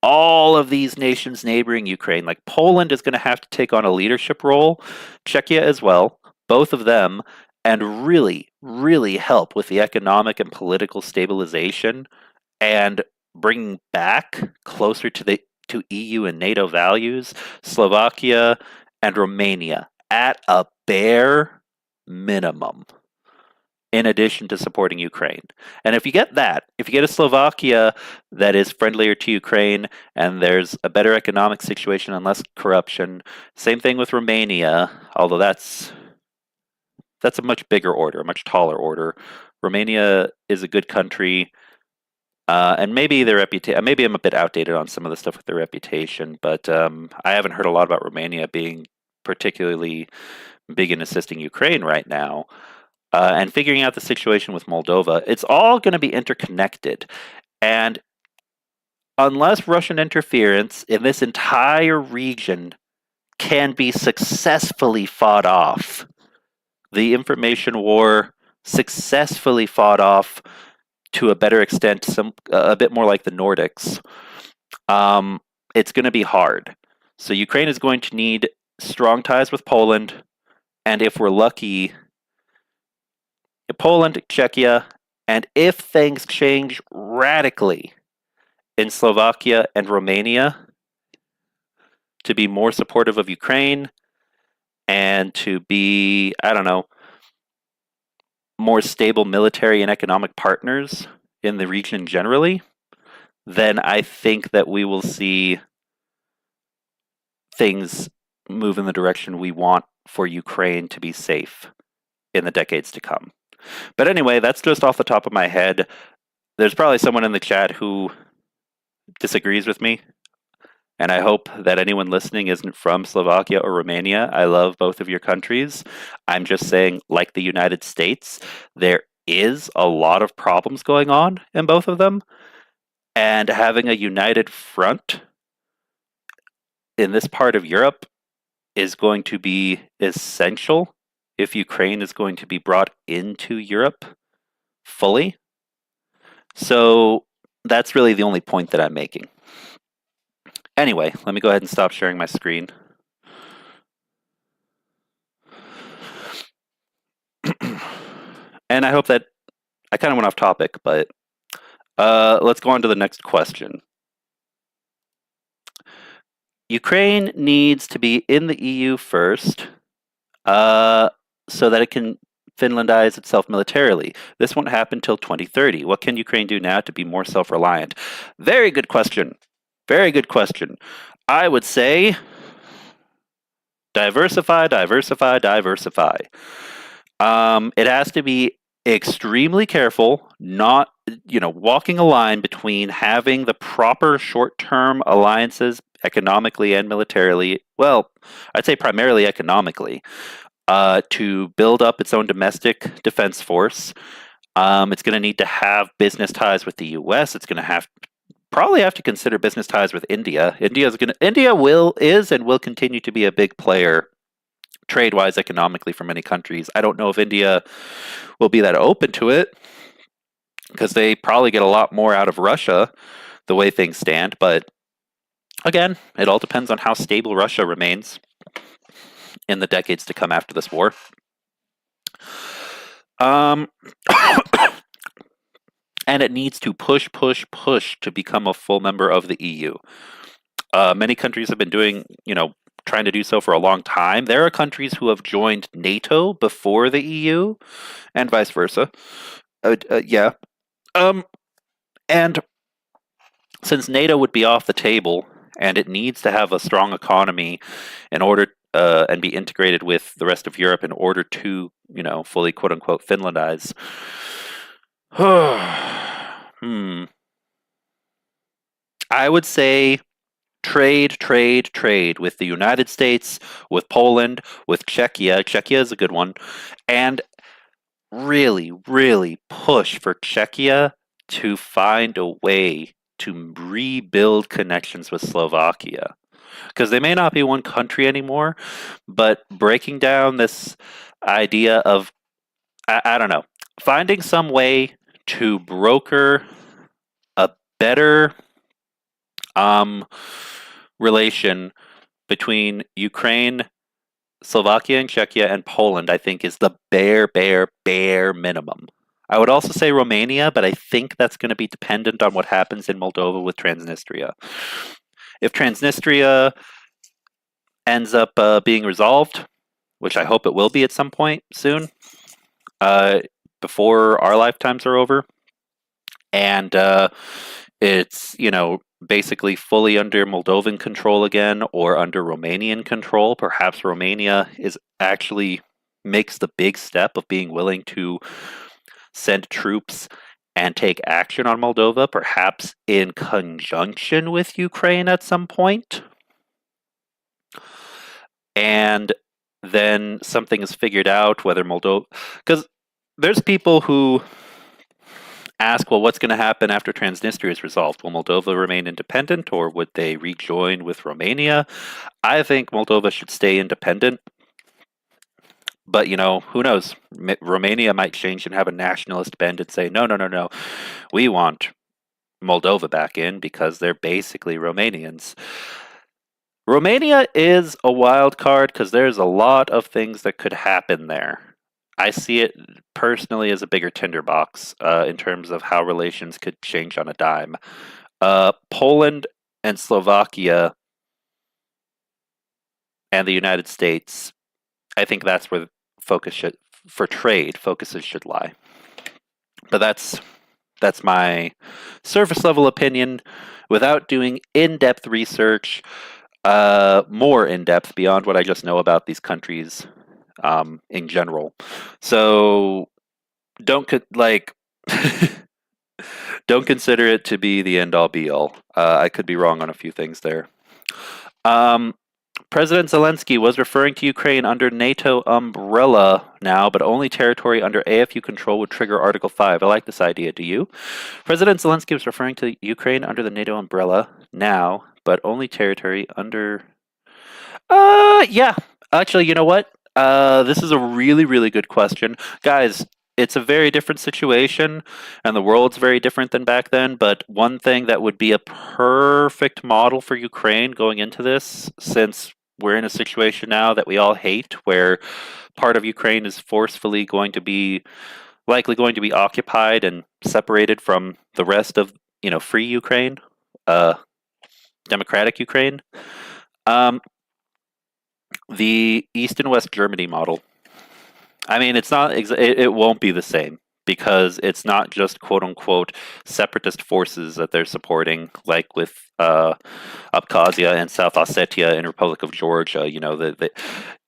all of these nations neighboring Ukraine. Like Poland is going to have to take on a leadership role, Czechia as well, both of them, and really, really help with the economic and political stabilization and bringing back closer to EU and NATO values, Slovakia and Romania at a bare minimum, in addition to supporting Ukraine. And if you get that, if you get a Slovakia that is friendlier to Ukraine and there's a better economic situation and less corruption, same thing with Romania, although that's a much bigger order, a much taller order. Romania is a good country. And maybe their reputation, maybe I'm a bit outdated on some of the stuff with their reputation, but I haven't heard a lot about Romania being particularly big in assisting Ukraine right now. And figuring out the situation with Moldova, it's all going to be interconnected. And unless Russian interference in this entire region can be successfully fought off, the information war successfully fought off to a better extent, a bit more like the Nordics, it's going to be hard. So Ukraine is going to need strong ties with Poland, and if we're lucky, Poland, Czechia, and if things change radically in Slovakia and Romania to be more supportive of Ukraine and to be, I don't know, more stable military and economic partners in the region generally, then I think that we will see things move in the direction we want for Ukraine to be safe in the decades to come. But anyway, that's just off the top of my head. There's probably someone in the chat who disagrees with me, and I hope that anyone listening isn't from Slovakia or Romania. I love both of your countries. I'm just saying, like the United States, there is a lot of problems going on in both of them, and having a united front in this part of Europe is going to be essential if Ukraine is going to be brought into Europe fully. So that's really the only point that I'm making. Anyway, let me go ahead and stop sharing my screen. And I hope that I kind of went off topic, but let's go on to the next question. Ukraine needs to be in the EU first, so that it can Finlandize itself militarily. This won't happen till 2030. What can Ukraine do now to be more self-reliant? Very good question. Very good question. I would say diversify, diversify, diversify. It has to be extremely careful, not, walking a line between having the proper short-term alliances economically and militarily. Well, I'd say primarily economically. To build up its own domestic defense force. It's going to need to have business ties with the U.S. It's going to probably have to consider business ties with India. India is and will continue to be a big player trade-wise, economically, for many countries. I don't know if India will be that open to it, because they probably get a lot more out of Russia the way things stand. But again, it all depends on how stable Russia remains in the decades to come after this war. And it needs to push to become a full member of the EU. Many countries have been trying to do so for a long time. There are countries who have joined NATO before the EU, and vice versa. Yeah. And since NATO would be off the table, and it needs to have a strong economy in order and be integrated with the rest of Europe in order to, fully quote-unquote Finlandize. I would say trade with the United States, with Poland, with Czechia. Czechia is a good one. And really, really push for Czechia to find a way to rebuild connections with Slovakia. Because they may not be one country anymore, but breaking down this idea of, I don't know, finding some way to broker a better relation between Ukraine, Slovakia and Czechia and Poland, I think, is the bare minimum. I would also say Romania, but I think that's going to be dependent on what happens in Moldova with Transnistria. If Transnistria ends up being resolved, which I hope it will be at some point soon, before our lifetimes are over, and it's, basically fully under Moldovan control again or under Romanian control. Perhaps Romania is actually makes the big step of being willing to send troops and take action on Moldova, perhaps in conjunction with Ukraine at some point. And then something is figured out whether Moldova, because there's people who ask, well, what's going to happen after Transnistria is resolved? Will Moldova remain independent, or would they rejoin with Romania? I think Moldova should stay independent. But, who knows? Romania might change and have a nationalist bend and say, no, no, no, no. We want Moldova back in because they're basically Romanians. Romania is a wild card because there's a lot of things that could happen there. I see it personally as a bigger tinderbox in terms of how relations could change on a dime. Poland and Slovakia and the United States, I think that's where focuses should lie. But that's my surface level opinion without doing in-depth research, more in-depth beyond what I just know about these countries in general. So don't don't consider it to be the end all be all. I could be wrong on a few things there. President Zelensky was referring to Ukraine under NATO umbrella now, but only territory under AFU control would trigger Article 5. I like this idea. Do you? President Zelensky was referring to Ukraine under the NATO umbrella now, but only territory under... yeah. Actually, you know what? This is a really, really good question. Guys, it's a very different situation, and the world's very different than back then, but one thing that would be a perfect model for Ukraine going into this, since we're in a situation now that we all hate, where part of Ukraine is forcefully likely going to be occupied and separated from the rest of, free Ukraine, democratic Ukraine. The East and West Germany model. I mean, it's not. It won't be the same because it's not just quote unquote separatist forces that they're supporting, like with Abkhazia and South Ossetia and Republic of Georgia.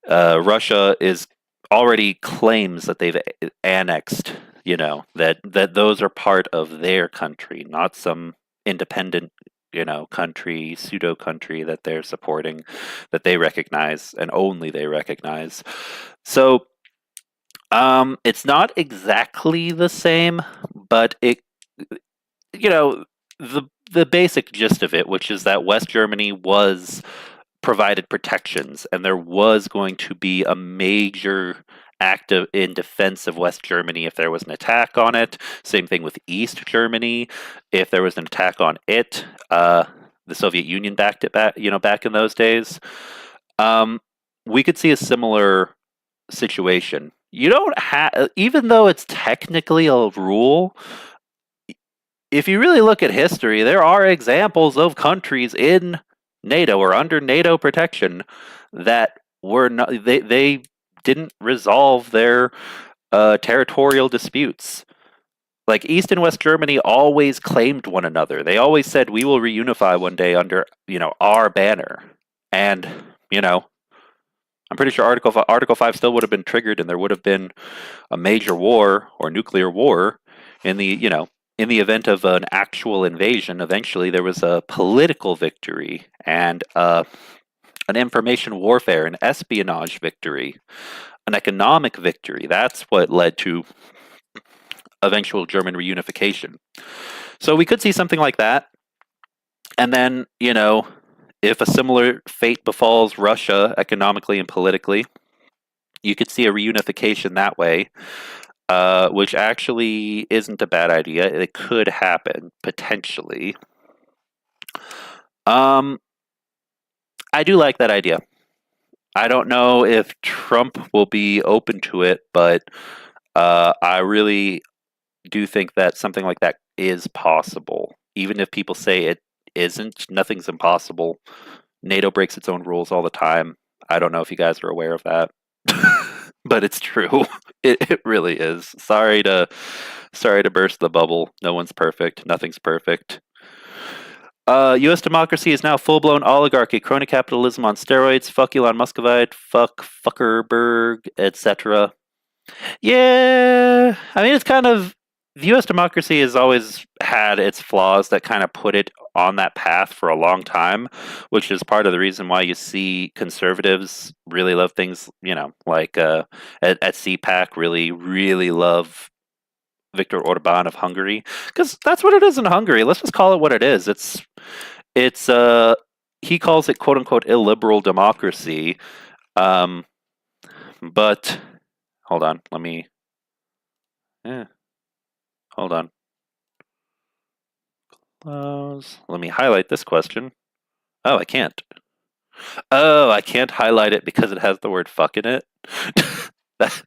Russia is already claims that they've annexed. That those are part of their country, not some independent country, pseudo country that they're supporting, that they recognize and only they recognize. So it's not exactly the same, but the basic gist of it, which is that West Germany was provided protections, and there was going to be a major act in defense of West Germany if there was an attack on it. Same thing with East Germany. If there was an attack on it, the Soviet Union backed it back in those days. We could see a similar situation. You don't have, even though it's technically a rule, if you really look at history, there are examples of countries in NATO or under NATO protection that were not, they didn't resolve their territorial disputes. Like East and West Germany always claimed one another. They always said, we will reunify one day under, our banner. And, I'm pretty sure Article 5 still would have been triggered, and there would have been a major war or nuclear war in the event of an actual invasion. Eventually, there was a political victory and an information warfare, an espionage victory, an economic victory. That's what led to eventual German reunification. So we could see something like that. And then, if a similar fate befalls Russia economically and politically, you could see a reunification that way, which actually isn't a bad idea. It could happen, potentially. I do like that idea. I don't know if Trump will be open to it, but I really do think that something like that is possible. Even if people say it isn't, nothing's impossible. NATO breaks its own rules all the time. I don't know if you guys are aware of that. But it's true. It really is. Sorry to burst the bubble. No one's perfect. Nothing's perfect. U.S. democracy is now full-blown oligarchy, crony capitalism on steroids. Fuck Elon Muscovite. Fuck Fuckerberg, etc. Yeah, I mean, it's kind of the U.S. democracy has always had its flaws that kind of put it on that path for a long time, which is part of the reason why you see conservatives really love things, like at CPAC, really love Viktor Orban of Hungary, because that's what it is in Hungary. Let's just call it what it is. It's he calls it quote unquote illiberal democracy, um, but hold on, let me. Yeah. Hold on. Close. Let me highlight this question. Oh, I can't. Oh, I can't highlight it because it has the word fuck in it. that,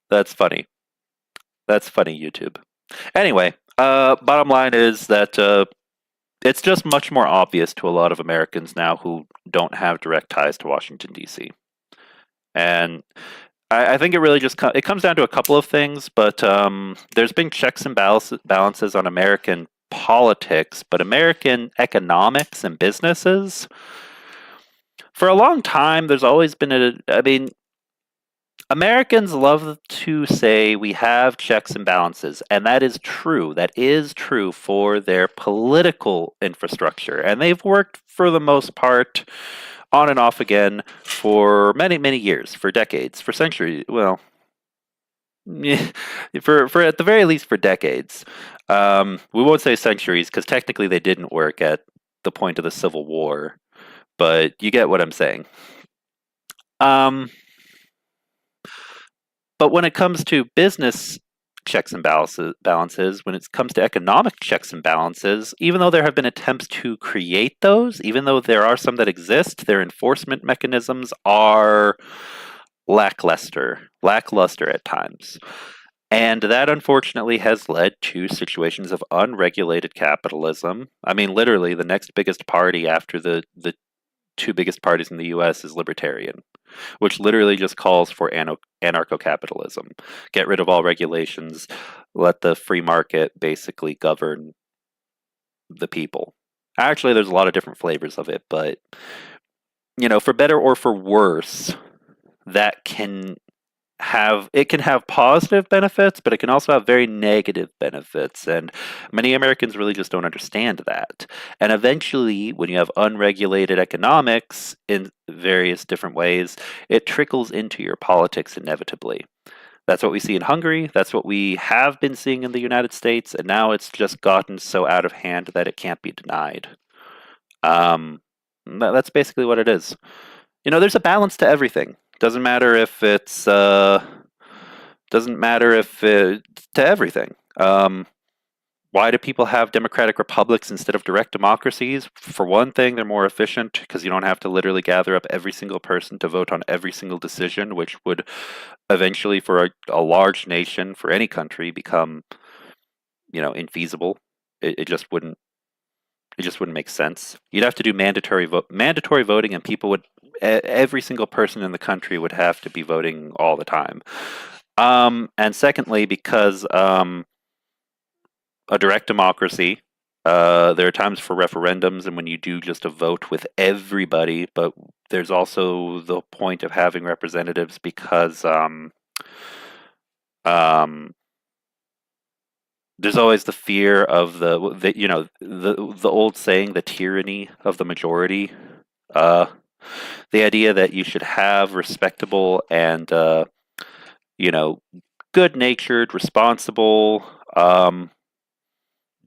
that's funny. That's funny, YouTube. Anyway, bottom line is that it's just much more obvious to a lot of Americans now who don't have direct ties to Washington, D.C. And I think it really just it comes down to a couple of things, but there's been checks and balances on American politics, but American economics and businesses, for a long time, there's always been I mean, Americans love to say we have checks and balances, and that is true. That is true for their political infrastructure, and they've worked for the most part on and off again for many years, for decades, for centuries. Well, yeah, for at the very least for decades. We won't say centuries because technically they didn't work at the point of the Civil War, but you get what I'm saying. Um, but when it comes to business checks and balances, when it comes to economic checks and balances, even though there have been attempts to create those, even though there are some that exist, their enforcement mechanisms are lackluster at times. And that unfortunately has led to situations of unregulated capitalism. I mean, literally, the next biggest party after the two biggest parties in the US is libertarian, which literally just calls for anarcho capitalism. Get rid of all regulations, let the free market basically govern the people. Actually, there's a lot of different flavors of it, but, for better or for worse, that can have positive benefits, but it can also have very negative benefits, and many Americans really just don't understand that. And eventually, when you have unregulated economics in various different ways, it trickles into your politics inevitably. That's what we see in Hungary, that's what we have been seeing in the United States, and now it's just gotten so out of hand that it can't be denied. That's basically what it is. There's a balance to everything. Doesn't matter if it's to everything. Why do people have democratic republics instead of direct democracies? For one thing, they're more efficient because you don't have to literally gather up every single person to vote on every single decision, which would eventually, for a large nation, for any country, become, infeasible. It just wouldn't. It just wouldn't make sense. You'd have to do mandatory voting, and every single person in the country would have to be voting all the time. And secondly, because a direct democracy, there are times for referendums, and when you do just a vote with everybody, but there's also the point of having representatives because there's always the fear of the old saying, the tyranny of the majority. The idea that you should have respectable and good-natured, responsible,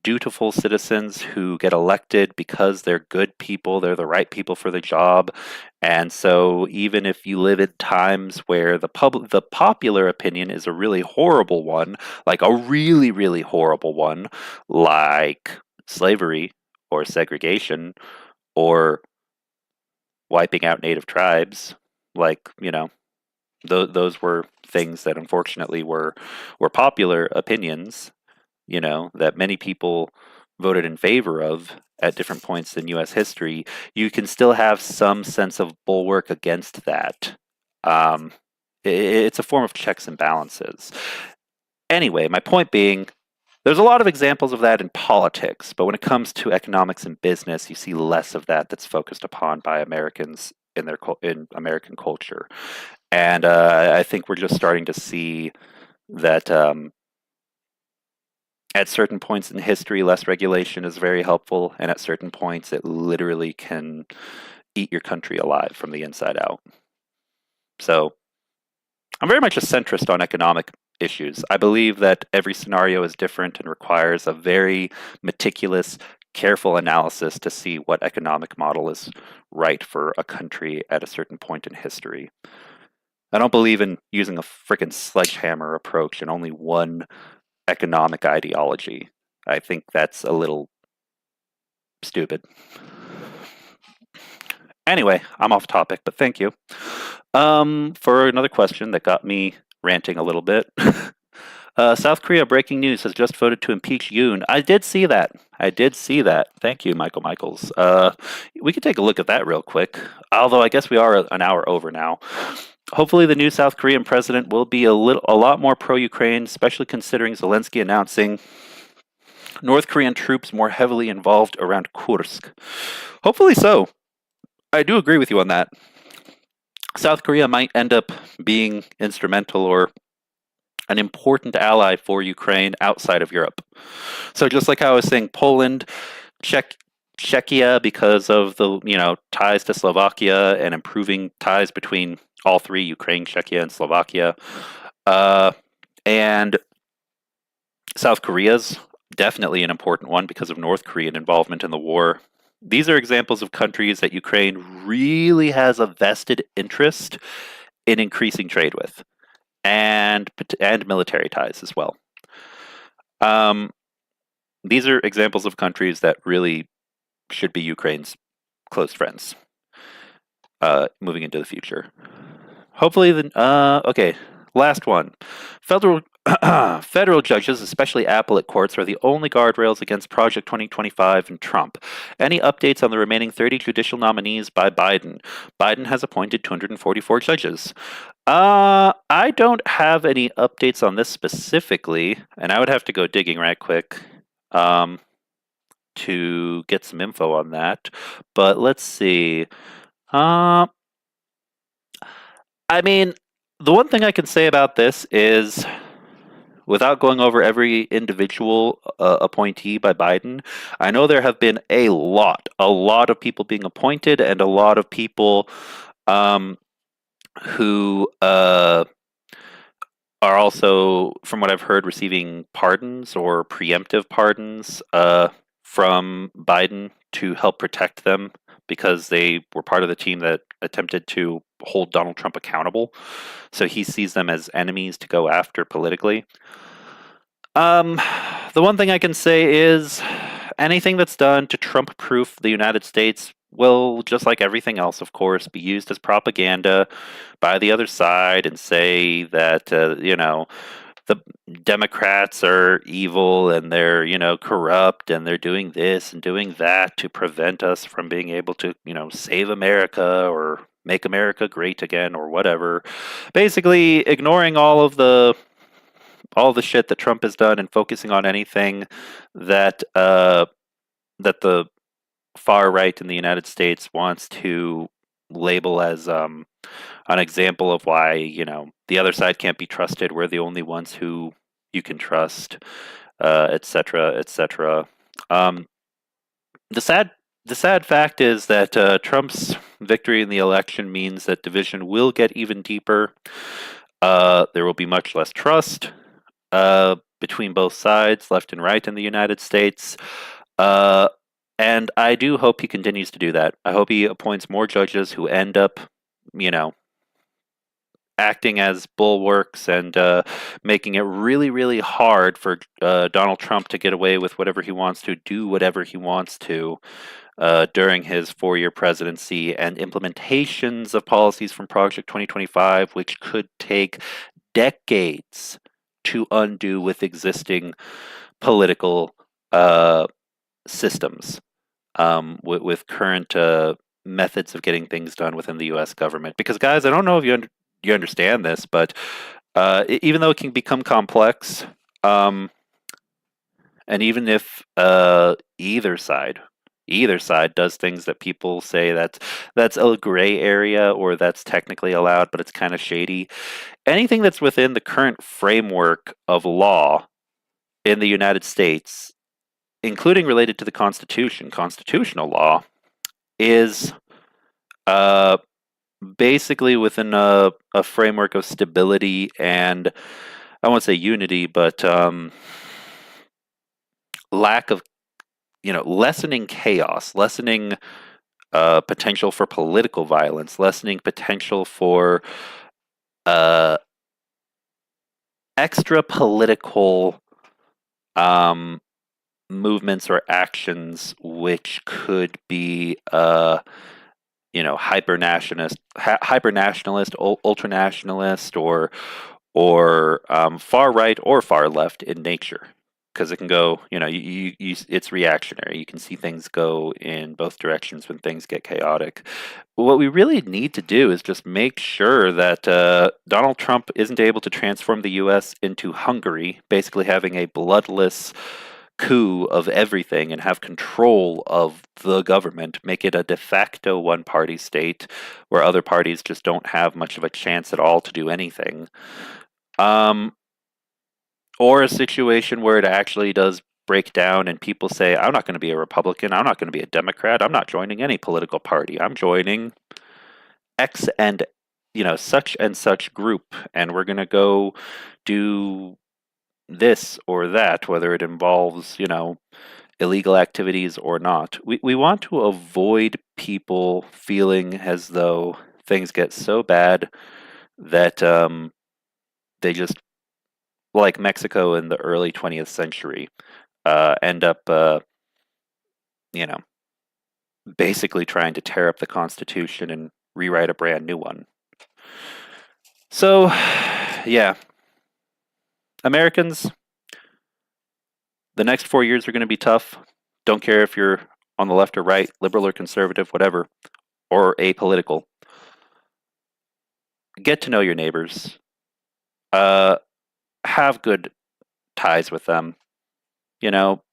dutiful citizens who get elected because they're good people, they're the right people for the job. And so even if you live in times where the popular opinion is a really horrible one, like a really horrible one, like slavery or segregation or wiping out native tribes, like, those were things that unfortunately were popular opinions, that many people voted in favor of at different points in U.S. history. You can still have some sense of bulwark against that. It's a form of checks and balances. Anyway, my point being, there's a lot of examples of that in politics, but when it comes to economics and business, you see less of that that's focused upon by Americans in American culture. And I think we're just starting to see that at certain points in history, less regulation is very helpful, and at certain points, it literally can eat your country alive from the inside out. So I'm very much a centrist on economic issues. I believe that every scenario is different and requires a very meticulous, careful analysis to see what economic model is right for a country at a certain point in history. I don't believe in using a freaking sledgehammer approach and only one economic ideology. I think that's a little stupid. Anyway, I'm off topic, but thank you. For another question that got me ranting a little bit. South Korea breaking news has just voted to impeach Yoon. I did see that. Thank you, Michael Michaels. We could take a look at that real quick. Although I guess we are an hour over now. Hopefully, the new South Korean president will be a lot more pro-Ukraine, especially considering Zelensky announcing North Korean troops more heavily involved around Kursk. Hopefully so. I do agree with you on that. South Korea might end up being instrumental or an important ally for Ukraine outside of Europe. So just like I was saying, Poland, Czechia, because of the ties to Slovakia and improving ties between all three, Ukraine, Czechia, and Slovakia, and South Korea's definitely an important one because of North Korean involvement in the war. These are examples of countries that Ukraine really has a vested interest in increasing trade with, and military ties as well. These are examples of countries that really should be Ukraine's close friends moving into the future. Hopefully, okay, last one. Federal judges, especially appellate courts, are the only guardrails against Project 2025 and Trump. Any updates on the remaining 30 judicial nominees by Biden? Biden has appointed 244 judges. I don't have any updates on this specifically, and I would have to go digging right quick to get some info on that. But let's see. I mean, the one thing I can say about this is, without going over every individual appointee by Biden, I know there have been a lot of people being appointed and a lot of people who are also, from what I've heard, receiving pardons or preemptive pardons from Biden to help protect them because they were part of the team that attempted to hold Donald Trump accountable. So he sees them as enemies to go after politically. The one thing I can say is anything that's done to Trump-proof the United States will, just like everything else, of course, be used as propaganda by the other side and say that, the Democrats are evil and they're, corrupt and they're doing this and doing that to prevent us from being able to, save America or make America great again or whatever. Basically, ignoring all the shit that Trump has done and focusing on anything that that the far right in the United States wants to label as an example of why the other side can't be trusted. We're the only ones who you can trust, etc., etc. The sad fact is that Trump's victory in the election means that division will get even deeper. There will be much less trust between both sides, left and right, in the United States. And I do hope he continues to do that. I hope he appoints more judges who end up, acting as bulwarks and making it really, really hard for Donald Trump to get away with whatever he wants to, do whatever he wants to. during his 4-year presidency and implementations of policies from Project 2025, which could take decades to undo with existing political systems, with current methods of getting things done within the U.S. government. Because, guys, I don't know if you understand this, but even though it can become complex, and even if either side does things that people say that's a gray area or that's technically allowed, but it's kind of shady. Anything that's within the current framework of law in the United States, including related to the Constitution, constitutional law, is uh, basically within a framework of stability and I won't say unity, but lack of, lessening chaos, lessening potential for political violence, lessening potential for uh, extra political um, movements or actions which could be hyper nationalist, ultra nationalist, or far right or far left in nature. Because it can go, it's reactionary. You can see things go in both directions when things get chaotic. What we really need to do is just make sure that Donald Trump isn't able to transform the U.S. into Hungary, basically having a bloodless coup of everything and have control of the government, make it a de facto one-party state where other parties just don't have much of a chance at all to do anything. Or a situation where it actually does break down and people say, I'm not going to be a Republican, I'm not going to be a Democrat, I'm not joining any political party, I'm joining X and such and such group, and we're going to go do this or that, whether it involves illegal activities or not. We want to avoid people feeling as though things get so bad that they just, like Mexico in the early 20th century, end up, you know, basically trying to tear up the Constitution and rewrite a brand new one. So, yeah, Americans, the next 4 years are going to be tough. Don't care if you're on the left or right, liberal or conservative, whatever, or apolitical. Get to know your neighbors. Have good ties with them.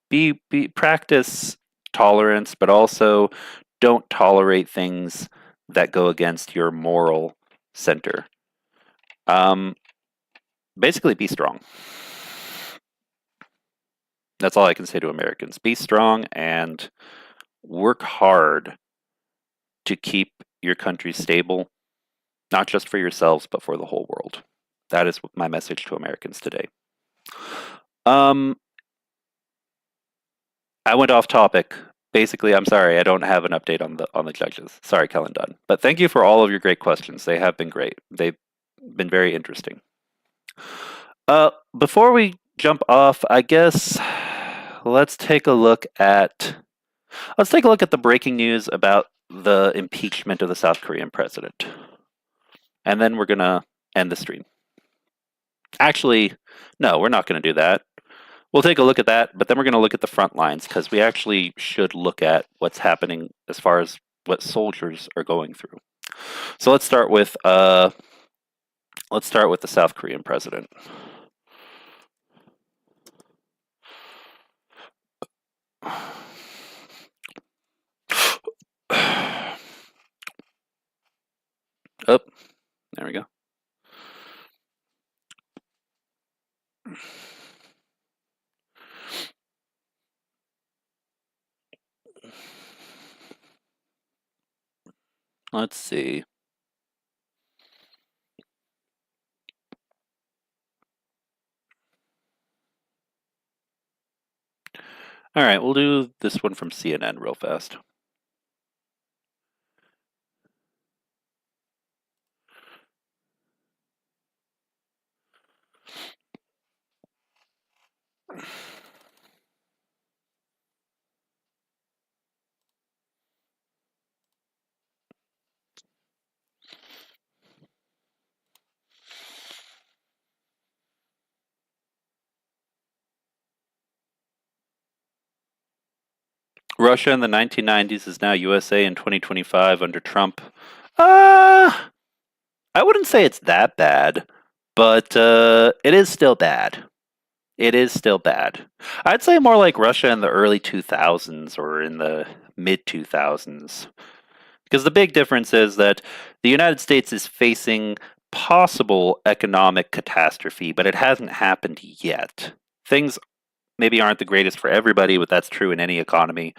Be practice tolerance, but also don't tolerate things that go against your moral center. Basically, be strong. That's all I can say to Americans. Be strong and work hard to keep your country stable, not just for yourselves, but for the whole world. That is my message to Americans today. I went off topic. Basically, I'm sorry, I don't have an update on the judges. Sorry, Kellen Dunn. But thank you for all of your great questions. They have been great. They've been very interesting. Before we jump off, I guess let's take a look at the breaking news about the impeachment of the South Korean president. And then we're going to end the stream. Actually, no, we're not going to do that. We'll take a look at that, but then we're going to look at the front lines because we actually should look at what's happening as far as what soldiers are going through. So let's start with the South Korean president. Oh, there we go. Let's see. All right, we'll do this one from CNN real fast. Russia in the 1990s is now USA in 2025 under Trump. Uh, I wouldn't say it's that bad, but it is still bad. It is still bad. I'd say more like Russia in the early 2000s or in the mid 2000s. Because the big difference is that the United States is facing possible economic catastrophe, but it hasn't happened yet. Things maybe aren't the greatest for everybody, but that's true in any economy.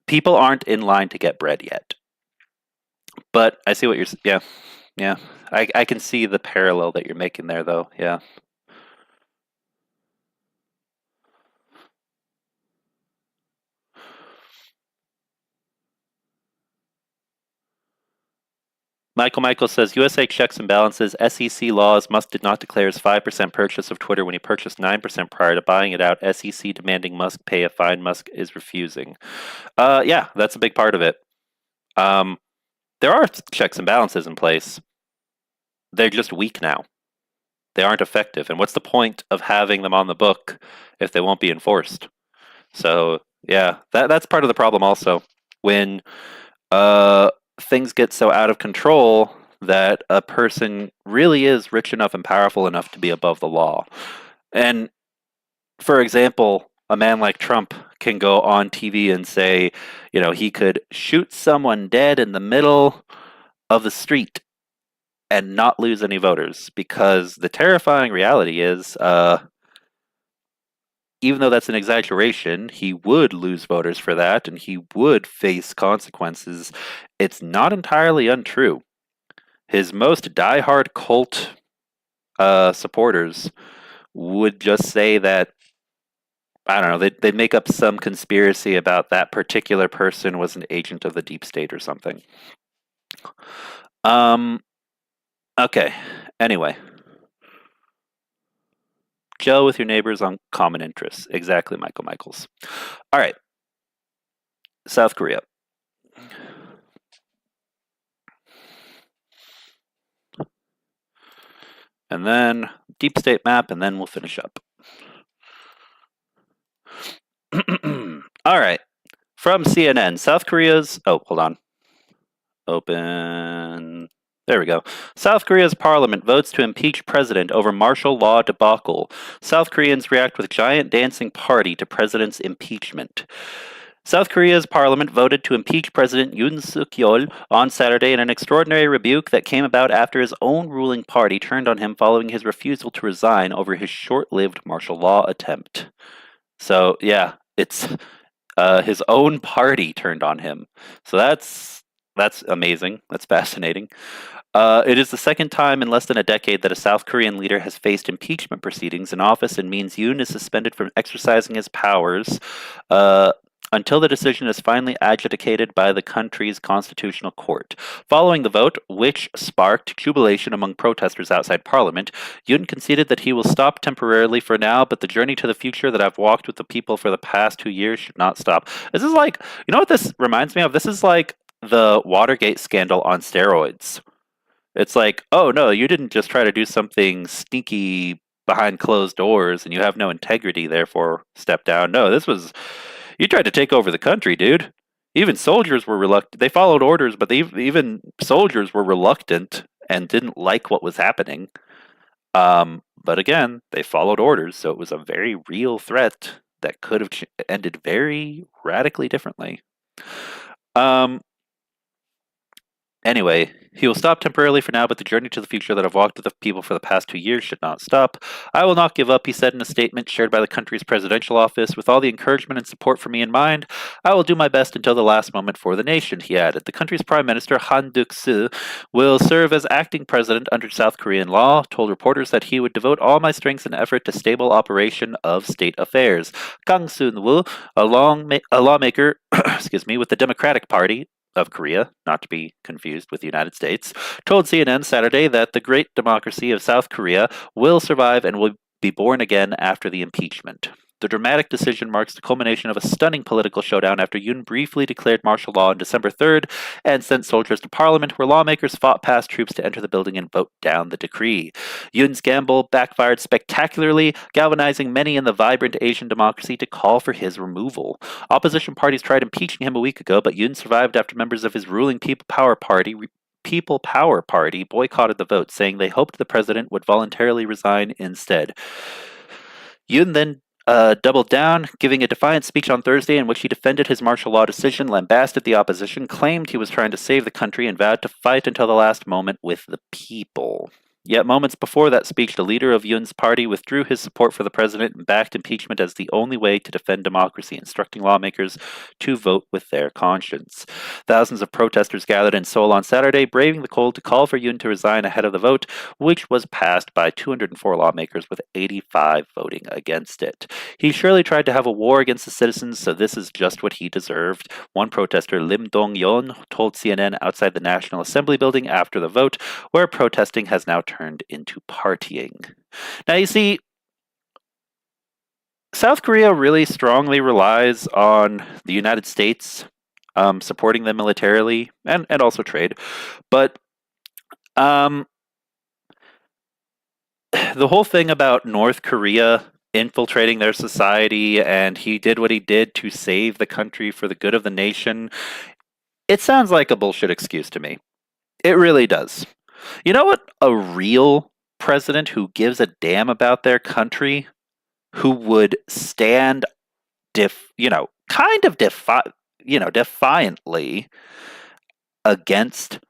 People aren't in line to get bread yet. But I see what you're. Yeah, yeah. I can see the parallel that you're making there, though. Yeah. Michael says USA checks and balances. SEC laws must not declare his 5% purchase of Twitter when he purchased 9% prior to buying it out. SEC demanding Musk pay a fine. Musk is refusing. Yeah, that's a big part of it. There are checks and balances in place. They're just weak now. They aren't effective. And what's the point of having them on the book if they won't be enforced? So yeah, that's part of the problem also. When things get so out of control that a person really is rich enough and powerful enough to be above the law. And for example, a man like Trump can go on TV and say, he could shoot someone dead in the middle of the street and not lose any voters, because the terrifying reality is, even though that's an exaggeration, he would lose voters for that, and he would face consequences. It's not entirely untrue. His most diehard cult supporters would just say that, I don't know, they'd make up some conspiracy about that particular person was an agent of the deep state or something. Okay, anyway. Gel with your neighbors on common interests. Exactly, Michaels. All right. South Korea. And then deep state map, and then we'll finish up. All right. From CNN, South Korea's... Oh, hold on. Open... There we go. South Korea's parliament votes to impeach president over martial law debacle. South Koreans react with giant dancing party to president's impeachment. South Korea's parliament voted to impeach President Yoon Suk-yeol on Saturday in an extraordinary rebuke that came about after his own ruling party turned on him following his refusal to resign over his short-lived martial law attempt. So, yeah, it's his own party turned on him. So that's amazing. That's fascinating. It is the second time in less than a decade that a South Korean leader has faced impeachment proceedings in office, and means Yoon is suspended from exercising his powers until the decision is finally adjudicated by the country's constitutional court. Following the vote, which sparked jubilation among protesters outside Parliament, Yoon conceded that he will stop temporarily for now, but the journey to the future that I've walked with the people for the past 2 years should not stop. This is like, you know what this reminds me of? This is like the Watergate scandal on steroids. It's like, oh no, you didn't just try to do something sneaky behind closed doors and you have no integrity, therefore step down. No, you tried to take over the country, dude. Even soldiers were reluctant. They followed orders, but even soldiers were reluctant and didn't like what was happening. But again, they followed orders, so it was a very real threat that could have ended very radically differently. Anyway, he will stop temporarily for now, but the journey to the future that I've walked with the people for the past 2 years should not stop. I will not give up, he said in a statement shared by the country's presidential office. With all the encouragement and support for me in mind, I will do my best until the last moment for the nation, he added. The country's Prime Minister, Han Duck-soo, will serve as acting president under South Korean law, told reporters that he would devote all my strength and effort to stable operation of state affairs. Kang Soon-woo, a lawmaker with the Democratic Party of Korea, not to be confused with the United States, told CNN Saturday that the great democracy of South Korea will survive and will be born again after the impeachment. The dramatic decision marks the culmination of a stunning political showdown after Yoon briefly declared martial law on December 3rd and sent soldiers to parliament, where lawmakers fought past troops to enter the building and vote down the decree. Yoon's gamble backfired spectacularly, galvanizing many in the vibrant Asian democracy to call for his removal. Opposition parties tried impeaching him a week ago, but Yoon survived after members of his ruling People Power Party boycotted the vote, saying they hoped the president would voluntarily resign instead. Yoon then doubled down, giving a defiant speech on Thursday in which he defended his martial law decision, lambasted the opposition, claimed he was trying to save the country, and vowed to fight until the last moment with the people. Yet moments before that speech, the leader of Yoon's party withdrew his support for the president and backed impeachment as the only way to defend democracy, instructing lawmakers to vote with their conscience. Thousands of protesters gathered in Seoul on Saturday, braving the cold to call for Yoon to resign ahead of the vote, which was passed by 204 lawmakers with 85 voting against it. He surely tried to have a war against the citizens, so this is just what he deserved. One protester, Lim Dong-yeon, told CNN outside the National Assembly building after the vote, where protesting has now turned into partying. Now, you see, South Korea really strongly relies on the United States supporting them militarily and also trade. But the whole thing about North Korea infiltrating their society and he did what he did to save the country for the good of the nation, it sounds like a bullshit excuse to me. It really does. You know what? A real president who gives a damn about their country, who would stand defiantly against,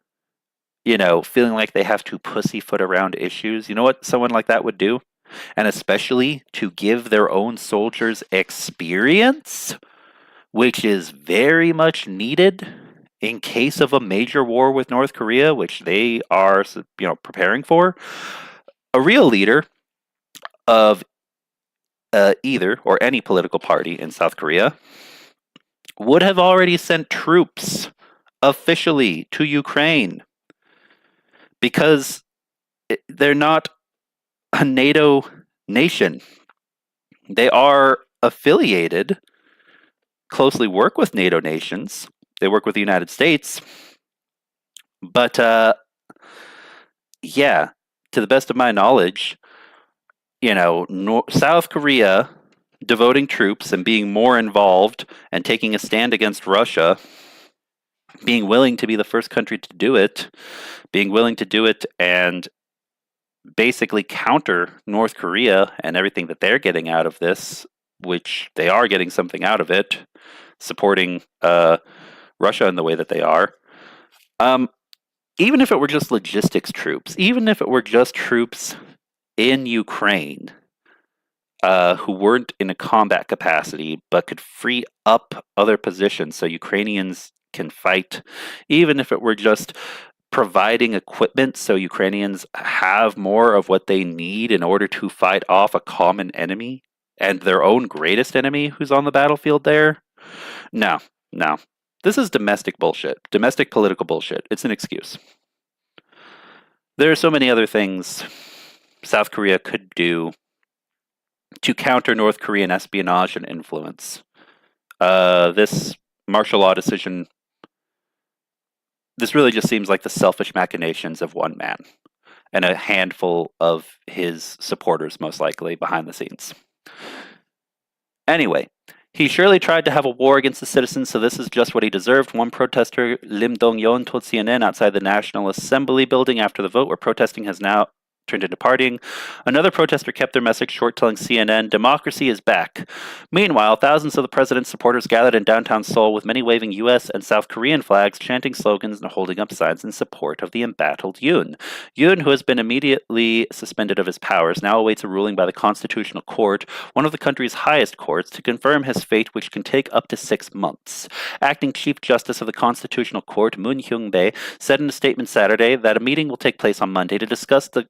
feeling like they have to pussyfoot around issues. You know what someone like that would do? And especially to give their own soldiers experience, which is very much needed in case of a major war with North Korea, which they are, preparing for. A real leader of either or any political party in South Korea would have already sent troops officially to Ukraine, because they're not a NATO nation. They are affiliated, closely work with NATO nations. They work with the United States. But, to the best of my knowledge, South Korea devoting troops and being more involved and taking a stand against Russia, being willing to be the first country to do it, and basically counter North Korea and everything that they're getting out of this, which they are getting something out of it, supporting Russia in the way that they are. Even if it were just logistics troops, even if it were just troops in Ukraine who weren't in a combat capacity but could free up other positions so Ukrainians can fight, even if it were just providing equipment so Ukrainians have more of what they need in order to fight off a common enemy and their own greatest enemy who's on the battlefield there. No. This is domestic bullshit. Domestic political bullshit. It's an excuse. There are so many other things South Korea could do to counter North Korean espionage and influence. This martial law decision, this really just seems like the selfish machinations of one man and a handful of his supporters, most likely, behind the scenes. Anyway, he surely tried to have a war against the citizens, so this is just what he deserved. One protester, Lim Dong-yeon, told CNN outside the National Assembly building after the vote, where protesting has now turned into partying. Another protester kept their message short, telling CNN, "Democracy is back." Meanwhile, thousands of the president's supporters gathered in downtown Seoul, with many waving U.S. and South Korean flags, chanting slogans, and holding up signs in support of the embattled Yoon. Yoon, who has been immediately suspended of his powers, now awaits a ruling by the Constitutional Court, one of the country's highest courts, to confirm his fate, which can take up to 6 months. Acting Chief Justice of the Constitutional Court, Moon Hyung-bae, said in a statement Saturday that a meeting will take place on Monday to discuss the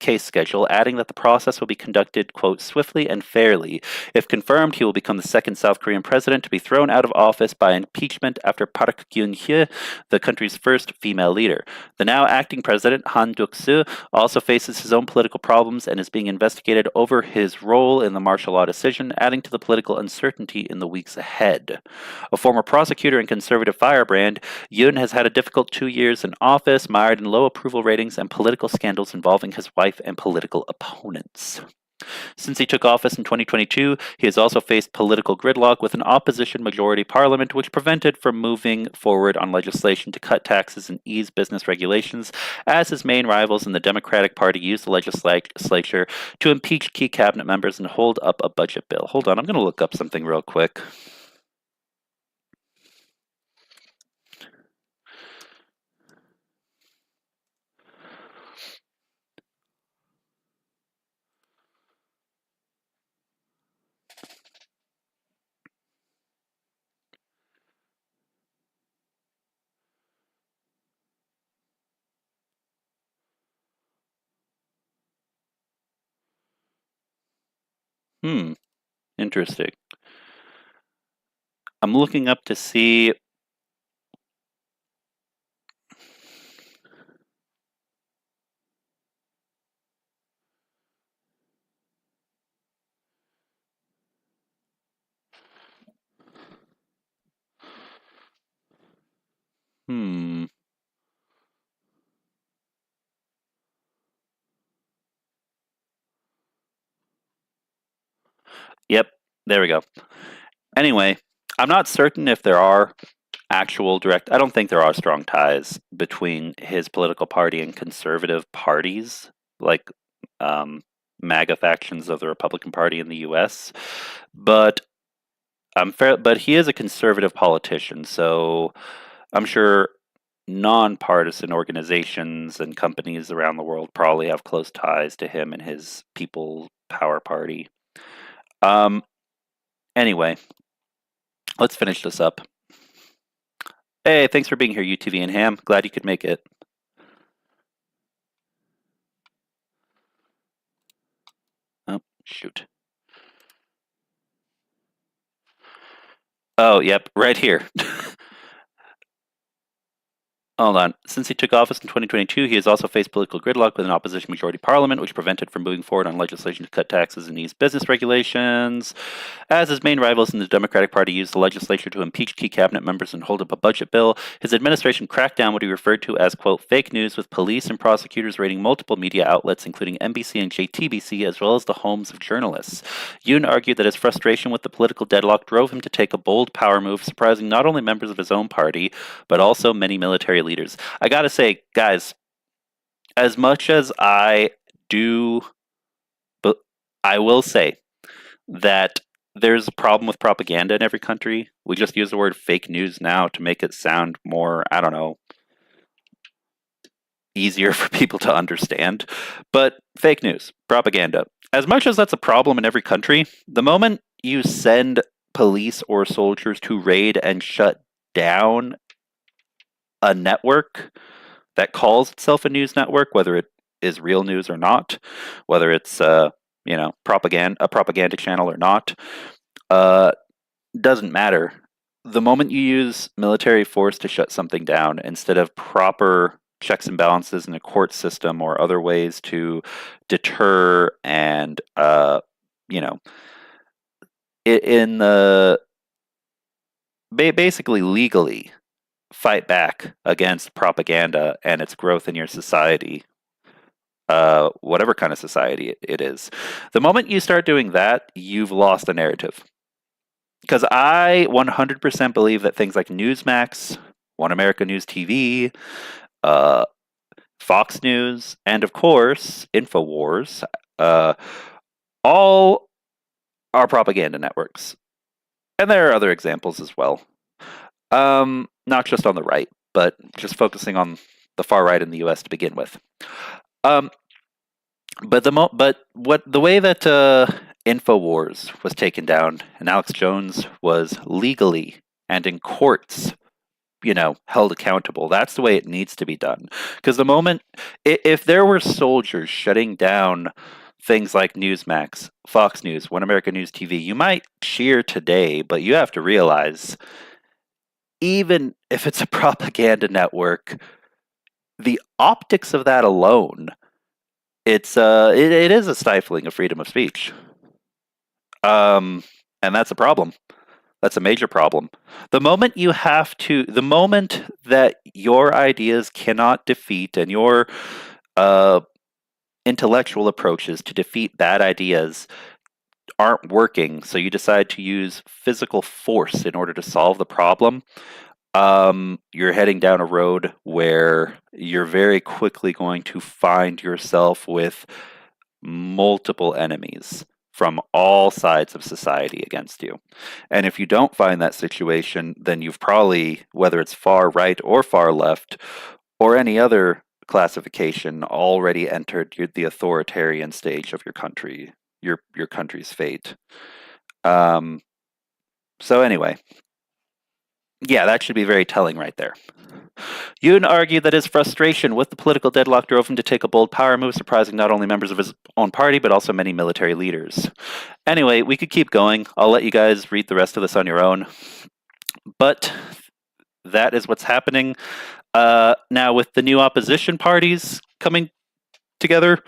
case schedule, adding that the process will be conducted, quote, swiftly and fairly. If confirmed, he will become the second South Korean president to be thrown out of office by impeachment after Park Geun-hye, the country's first female leader. The now acting president, Han Duck-soo, also faces his own political problems and is being investigated over his role in the martial law decision, adding to the political uncertainty in the weeks ahead. A former prosecutor and conservative firebrand, Yoon has had a difficult 2 years in office, mired in low approval ratings and political scandals involving his wife and political opponents. Since he took office in 2022, he has also faced political gridlock with an opposition majority parliament, which prevented from moving forward on legislation to cut taxes and ease business regulations, as his main rivals in the Democratic Party used the legislature to impeach key cabinet members and hold up a budget bill. Hold on, I'm going to look up something real quick. Interesting. I'm looking up to see. Yep, there we go. Anyway, I'm not certain if there are actual direct. I don't think there are strong ties between his political party and conservative parties, like MAGA factions of the Republican Party in the U.S. But but he is a conservative politician, so I'm sure nonpartisan organizations and companies around the world probably have close ties to him and his People Power Party. Anyway, let's finish this up. Hey, thanks for being here, UTV and Ham. Glad you could make it. Oh, shoot. Oh, yep, right here. Hold on. Since he took office in 2022, he has also faced political gridlock with an opposition majority parliament, which prevented from moving forward on legislation to cut taxes and ease business regulations. As his main rivals in the Democratic Party used the legislature to impeach key cabinet members and hold up a budget bill, his administration cracked down what he referred to as, quote, fake news, with police and prosecutors raiding multiple media outlets, including NBC and JTBC, as well as the homes of journalists. Yoon argued that his frustration with the political deadlock drove him to take a bold power move, surprising not only members of his own party, but also many military leaders. I gotta say, guys, as much as I do, but I will say that there's a problem with propaganda in every country. We just use the word fake news now to make it sound more, I don't know, easier for people to understand. But fake news, propaganda, as much as that's a problem in every country, the moment you send police or soldiers to raid and shut down a network that calls itself a news network, whether it is real news or not, whether it's a propaganda channel or not, doesn't matter. The moment you use military force to shut something down instead of proper checks and balances in a court system or other ways to deter and basically legally fight back against propaganda and its growth in your society, whatever kind of society it is. The moment you start doing that, you've lost the narrative. Because I 100% believe that things like Newsmax, One America News TV, Fox News, and of course, InfoWars, all are propaganda networks. And there are other examples as well. Not just on the right, but just focusing on the far right in the U.S. to begin with. But the way that InfoWars was taken down and Alex Jones was legally and in courts, held accountable. That's the way it needs to be done. Because the moment, if there were soldiers shutting down things like Newsmax, Fox News, One American News TV, you might cheer today, but you have to realize, even if it's a propaganda network, the optics of that alone, it is a stifling of freedom of speech. And that's a problem. That's a major problem. The moment that your ideas cannot defeat, and your intellectual approaches to defeat bad ideas aren't working, so you decide to use physical force in order to solve the problem, you're heading down a road where you're very quickly going to find yourself with multiple enemies from all sides of society against you. And if you don't find that situation, then you've probably, whether it's far right or far left, or any other classification, already entered the authoritarian stage of your country, your country's fate. So anyway, yeah, that should be very telling right there. Yoon argued that his frustration with the political deadlock drove him to take a bold power move, surprising not only members of his own party, but also many military leaders. Anyway, we could keep going. I'll let you guys read the rest of this on your own. But that is what's happening. Now, with the new opposition parties coming together,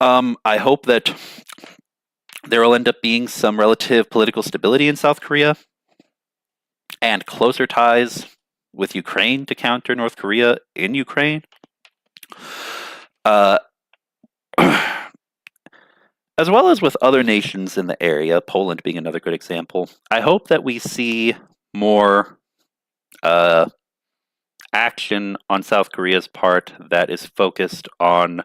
I hope that there will end up being some relative political stability in South Korea and closer ties with Ukraine to counter North Korea in Ukraine. As well as with other nations in the area, Poland being another good example. I hope that we see more action on South Korea's part that is focused on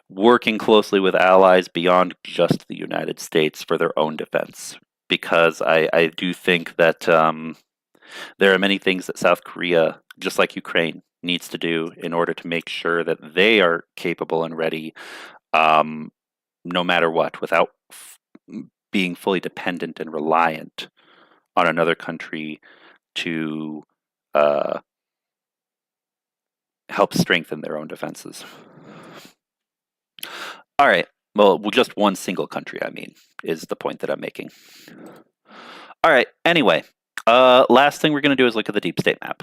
working closely with allies beyond just the United States for their own defense. Because I do think that there are many things that South Korea, just like Ukraine, needs to do in order to make sure that they are capable and ready, no matter what, without being fully dependent and reliant on another country to help strengthen their own defenses. All right. Well, just one single country, I mean, is the point that I'm making. All right. Anyway, last thing we're going to do is look at the deep state map.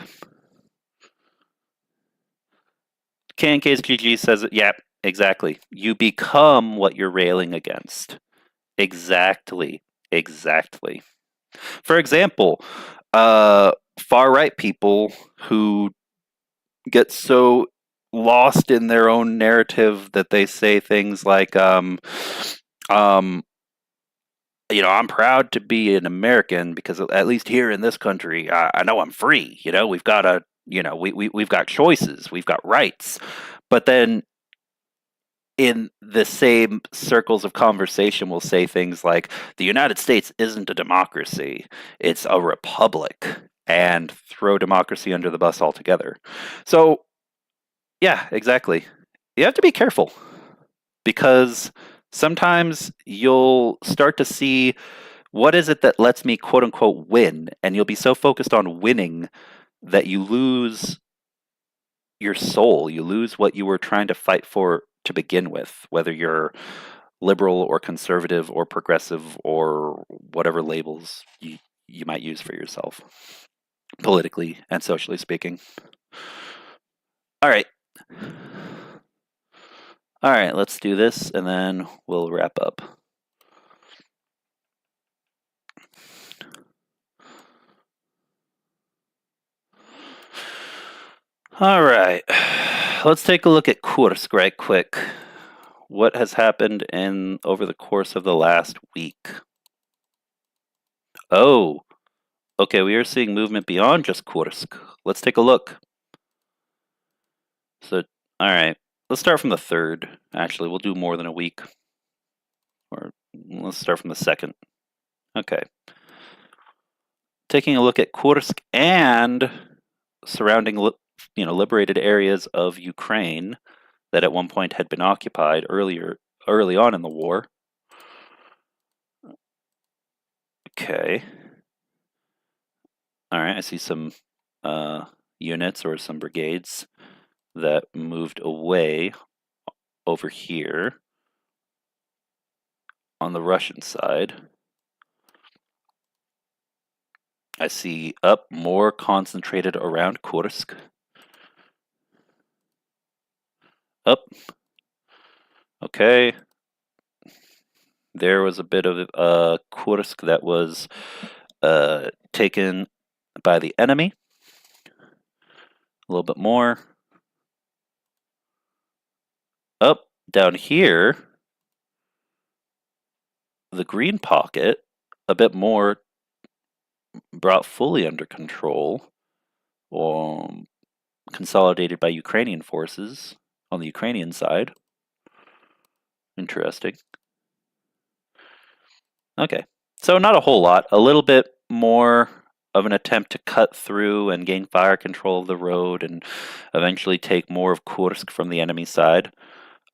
KNK's GG says, yeah, exactly. You become what you're railing against. Exactly. For example, far-right people who get so lost in their own narrative that they say things like, I'm proud to be an American because at least here in this country, I know I'm free. We've got we've got choices, we've got rights. But then in the same circles of conversation, we'll say things like, the United States isn't a democracy, it's a republic, and throw democracy under the bus altogether. So, yeah, exactly. You have to be careful, because sometimes you'll start to see, what is it that lets me quote unquote win? And you'll be so focused on winning that you lose your soul. You lose what you were trying to fight for to begin with, whether you're liberal or conservative or progressive or whatever labels you might use for yourself, politically and socially speaking. All right, let's do this and then we'll wrap up. All right, let's take a look at Kursk right quick. What has happened over the course of the last week? Oh, okay, we are seeing movement beyond just Kursk. Let's take a look. So, all right, let's start from the 3rd. Actually, we'll do more than a week. Or let's start from the 2nd. Okay. Taking a look at Kursk and surrounding liberated areas of Ukraine that at one point had been occupied early on in the war. Okay. All right, I see some units or some brigades that moved away over here on the Russian side. I see up more concentrated around Kursk. Up. Okay. There was a bit of Kursk that was taken by the enemy. A little bit more. Up down here, the green pocket, a bit more brought fully under control, consolidated by Ukrainian forces on the Ukrainian side. Interesting. Okay, so not a whole lot, a little bit more of an attempt to cut through and gain fire control of the road and eventually take more of Kursk from the enemy side.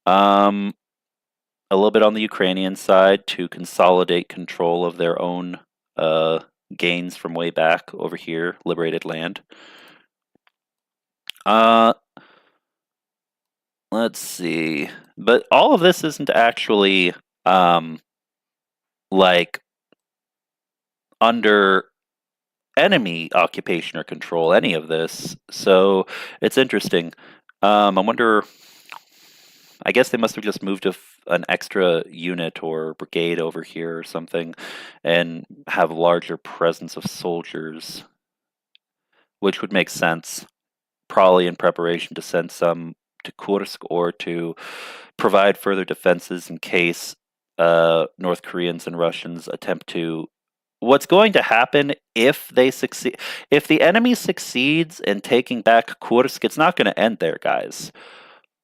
A little bit on the Ukrainian side to consolidate control of their own gains from way back over here, liberated land. Let's see. But all of this isn't actually like under enemy occupation or control, any of this. So it's interesting. I wonder, I guess they must have just moved an extra unit or brigade over here or something and have larger presence of soldiers, which would make sense, probably in preparation to send some to Kursk or to provide further defenses in case North Koreans and Russians attempt to. What's going to happen if they succeed? If the enemy succeeds in taking back Kursk, it's not going to end there, guys.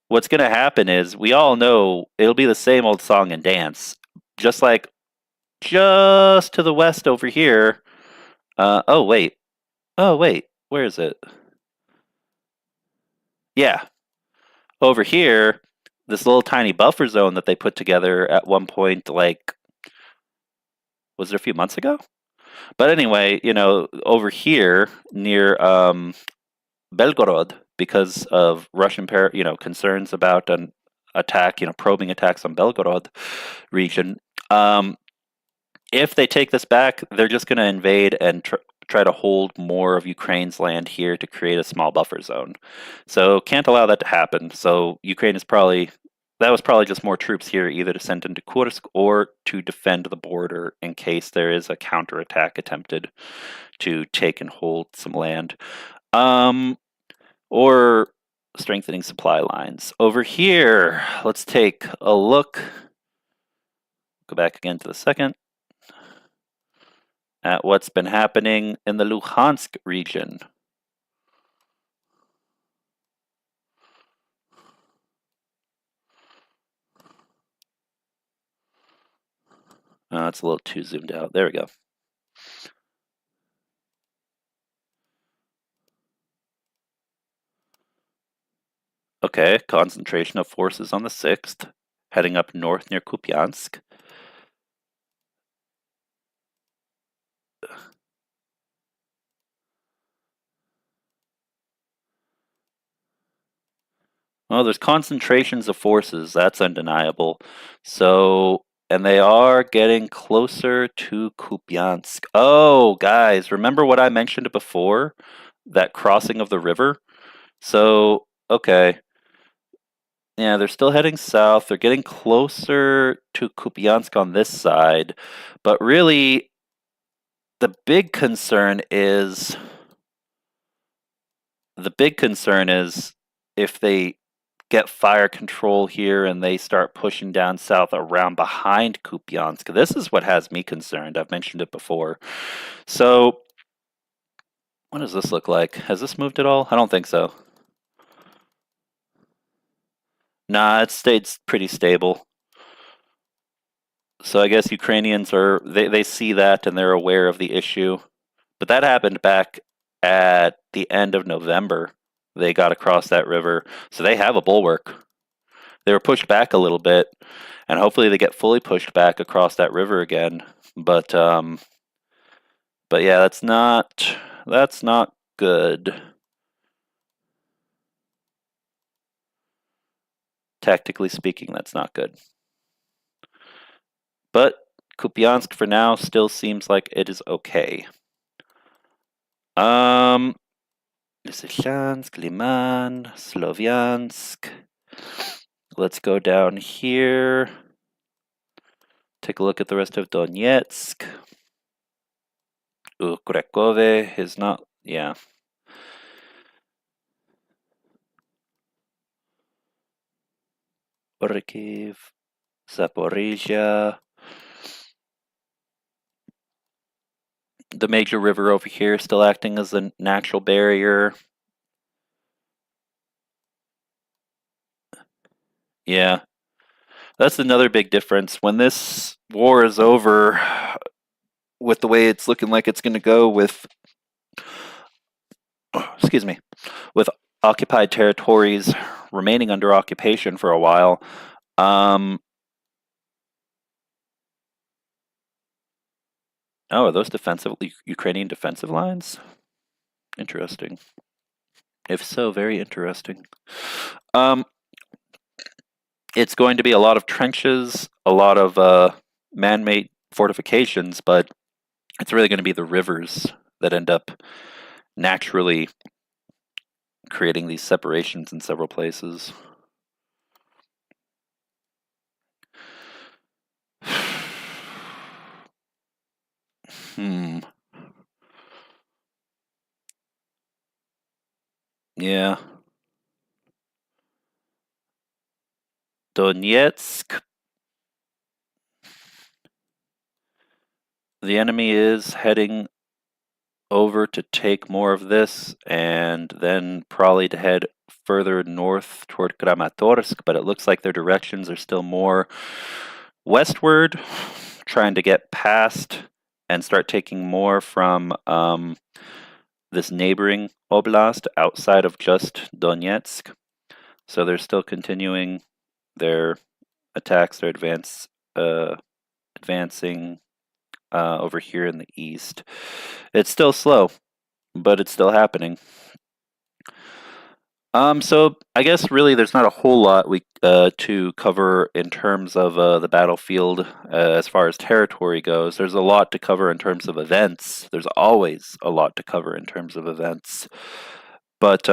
What's going to happen is, we all know it'll be the same old song and dance, just like just to the west over here. Oh wait, where is it? Yeah, over here, this little tiny buffer zone that they put together at one point, like, was it a few months ago? But anyway, over here near Belgorod, because of Russian concerns about an attack, probing attacks on Belgorod region. If they take this back, they're just going to invade and try to hold more of Ukraine's land here to create a small buffer zone. So can't allow that to happen. So Ukraine is that was probably just more troops here, either to send into Kursk or to defend the border in case there is a counterattack attempted to take and hold some land. Or strengthening supply lines. Over here, let's take a look. Go back again to the second. At what's been happening in the Luhansk region. It's a little too zoomed out. There we go. Okay, concentration of forces on the 6th, heading up north near Kupiansk. Well, there's concentrations of forces, that's undeniable. So, and they are getting closer to Kupiansk. Oh, guys, remember what I mentioned before? That crossing of the river? So, okay. Yeah, they're still heading south. They're getting closer to Kupiansk on this side. But really, the big concern is if they get fire control here and they start pushing down south around behind Kupiansk. This is what has me concerned. I've mentioned it before. So, what does this look like? Has this moved at all? I don't think so. Nah, it stayed pretty stable. So I guess Ukrainians they see that and they're aware of the issue. But that happened back at the end of November. They got across that river. So they have a bulwark. They were pushed back a little bit, and hopefully they get fully pushed back across that river again. But yeah, that's not good. Tactically speaking, that's not good. But Kupiansk for now still seems like it is okay. Lysychansk, Liman, Sloviansk. Let's go down here. Take a look at the rest of Donetsk. Krakove is not, yeah. Orkiv, Zaporizhia. The major river over here still acting as a natural barrier. Yeah. That's another big difference. When this war is over, with the way it's looking like it's going to go with, excuse me, with occupied territories remaining under occupation for a while, oh, are those Ukrainian defensive lines? Interesting. If so, very interesting. It's going to be a lot of trenches, a lot of man-made fortifications, but it's really going to be the rivers that end up naturally creating these separations in several places. Yeah. Donetsk. The enemy is heading over to take more of this and then probably to head further north toward Kramatorsk, but it looks like their directions are still more westward, trying to get past and start taking more from this neighboring oblast outside of just Donetsk. So they're still continuing their attacks, their advancing over here in the east. It's still slow, but it's still happening. So I guess really there's not a whole lot to cover in terms of the battlefield as far as territory goes. There's a lot to cover in terms of events. There's always a lot to cover in terms of events. But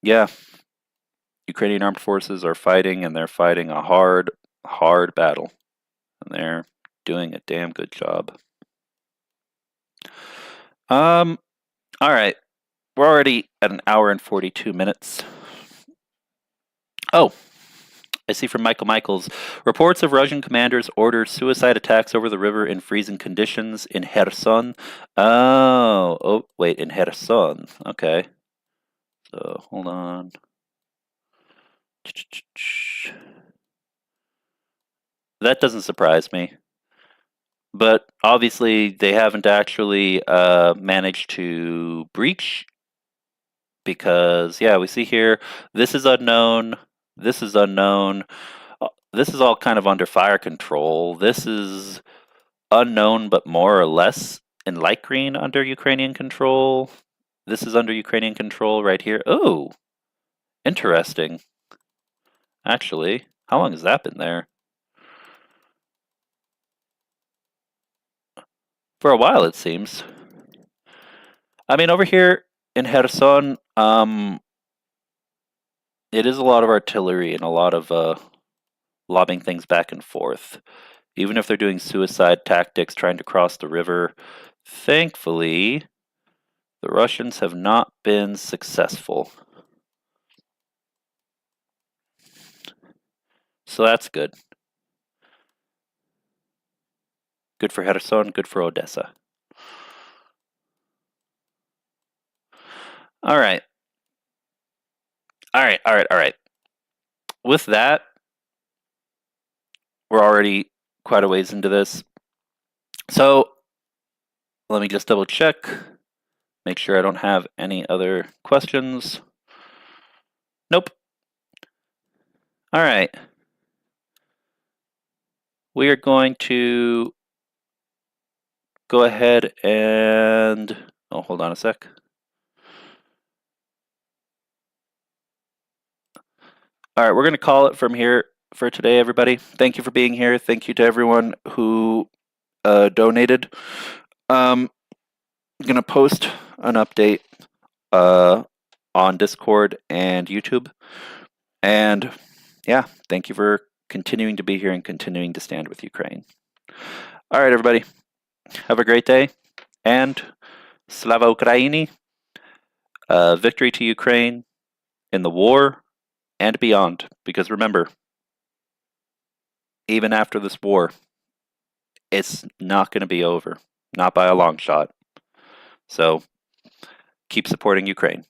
yeah, Ukrainian armed forces are fighting, and they're fighting a hard battle, and they're doing a damn good job. All right. We're already at an hour and 42 minutes. Oh, I see from Michael Michaels. Reports of Russian commanders order suicide attacks over the river in freezing conditions in Kherson. Oh, wait, in Kherson. Okay. So, hold on. That doesn't surprise me. But obviously, they haven't actually managed to breach. Because, yeah, we see here, this is unknown, this is unknown, this is all kind of under fire control, this is unknown but more or less in light green under Ukrainian control, this is under Ukrainian control right here. Oh, interesting. Actually, how long has that been there? For a while, it seems. I mean, over here in Kherson, it is a lot of artillery and a lot of lobbing things back and forth. Even if they're doing suicide tactics trying to cross the river, thankfully, the Russians have not been successful. So that's good. Good for Kherson, good for Odessa. All right. With that, we're already quite a ways into this. So, let me just double check. Make sure I don't have any other questions. Nope. All right. We are going to go ahead and... Oh, hold on a sec. All right, we're going to call it from here for today, everybody. Thank you for being here. Thank you to everyone who donated. I'm going to post an update on Discord and YouTube. And yeah, thank you for continuing to be here and continuing to stand with Ukraine. All right, everybody. Have a great day. And Slava Ukraini. Victory to Ukraine in the war and beyond. Because remember, even after this war, it's not going to be over. Not by a long shot. So keep supporting Ukraine.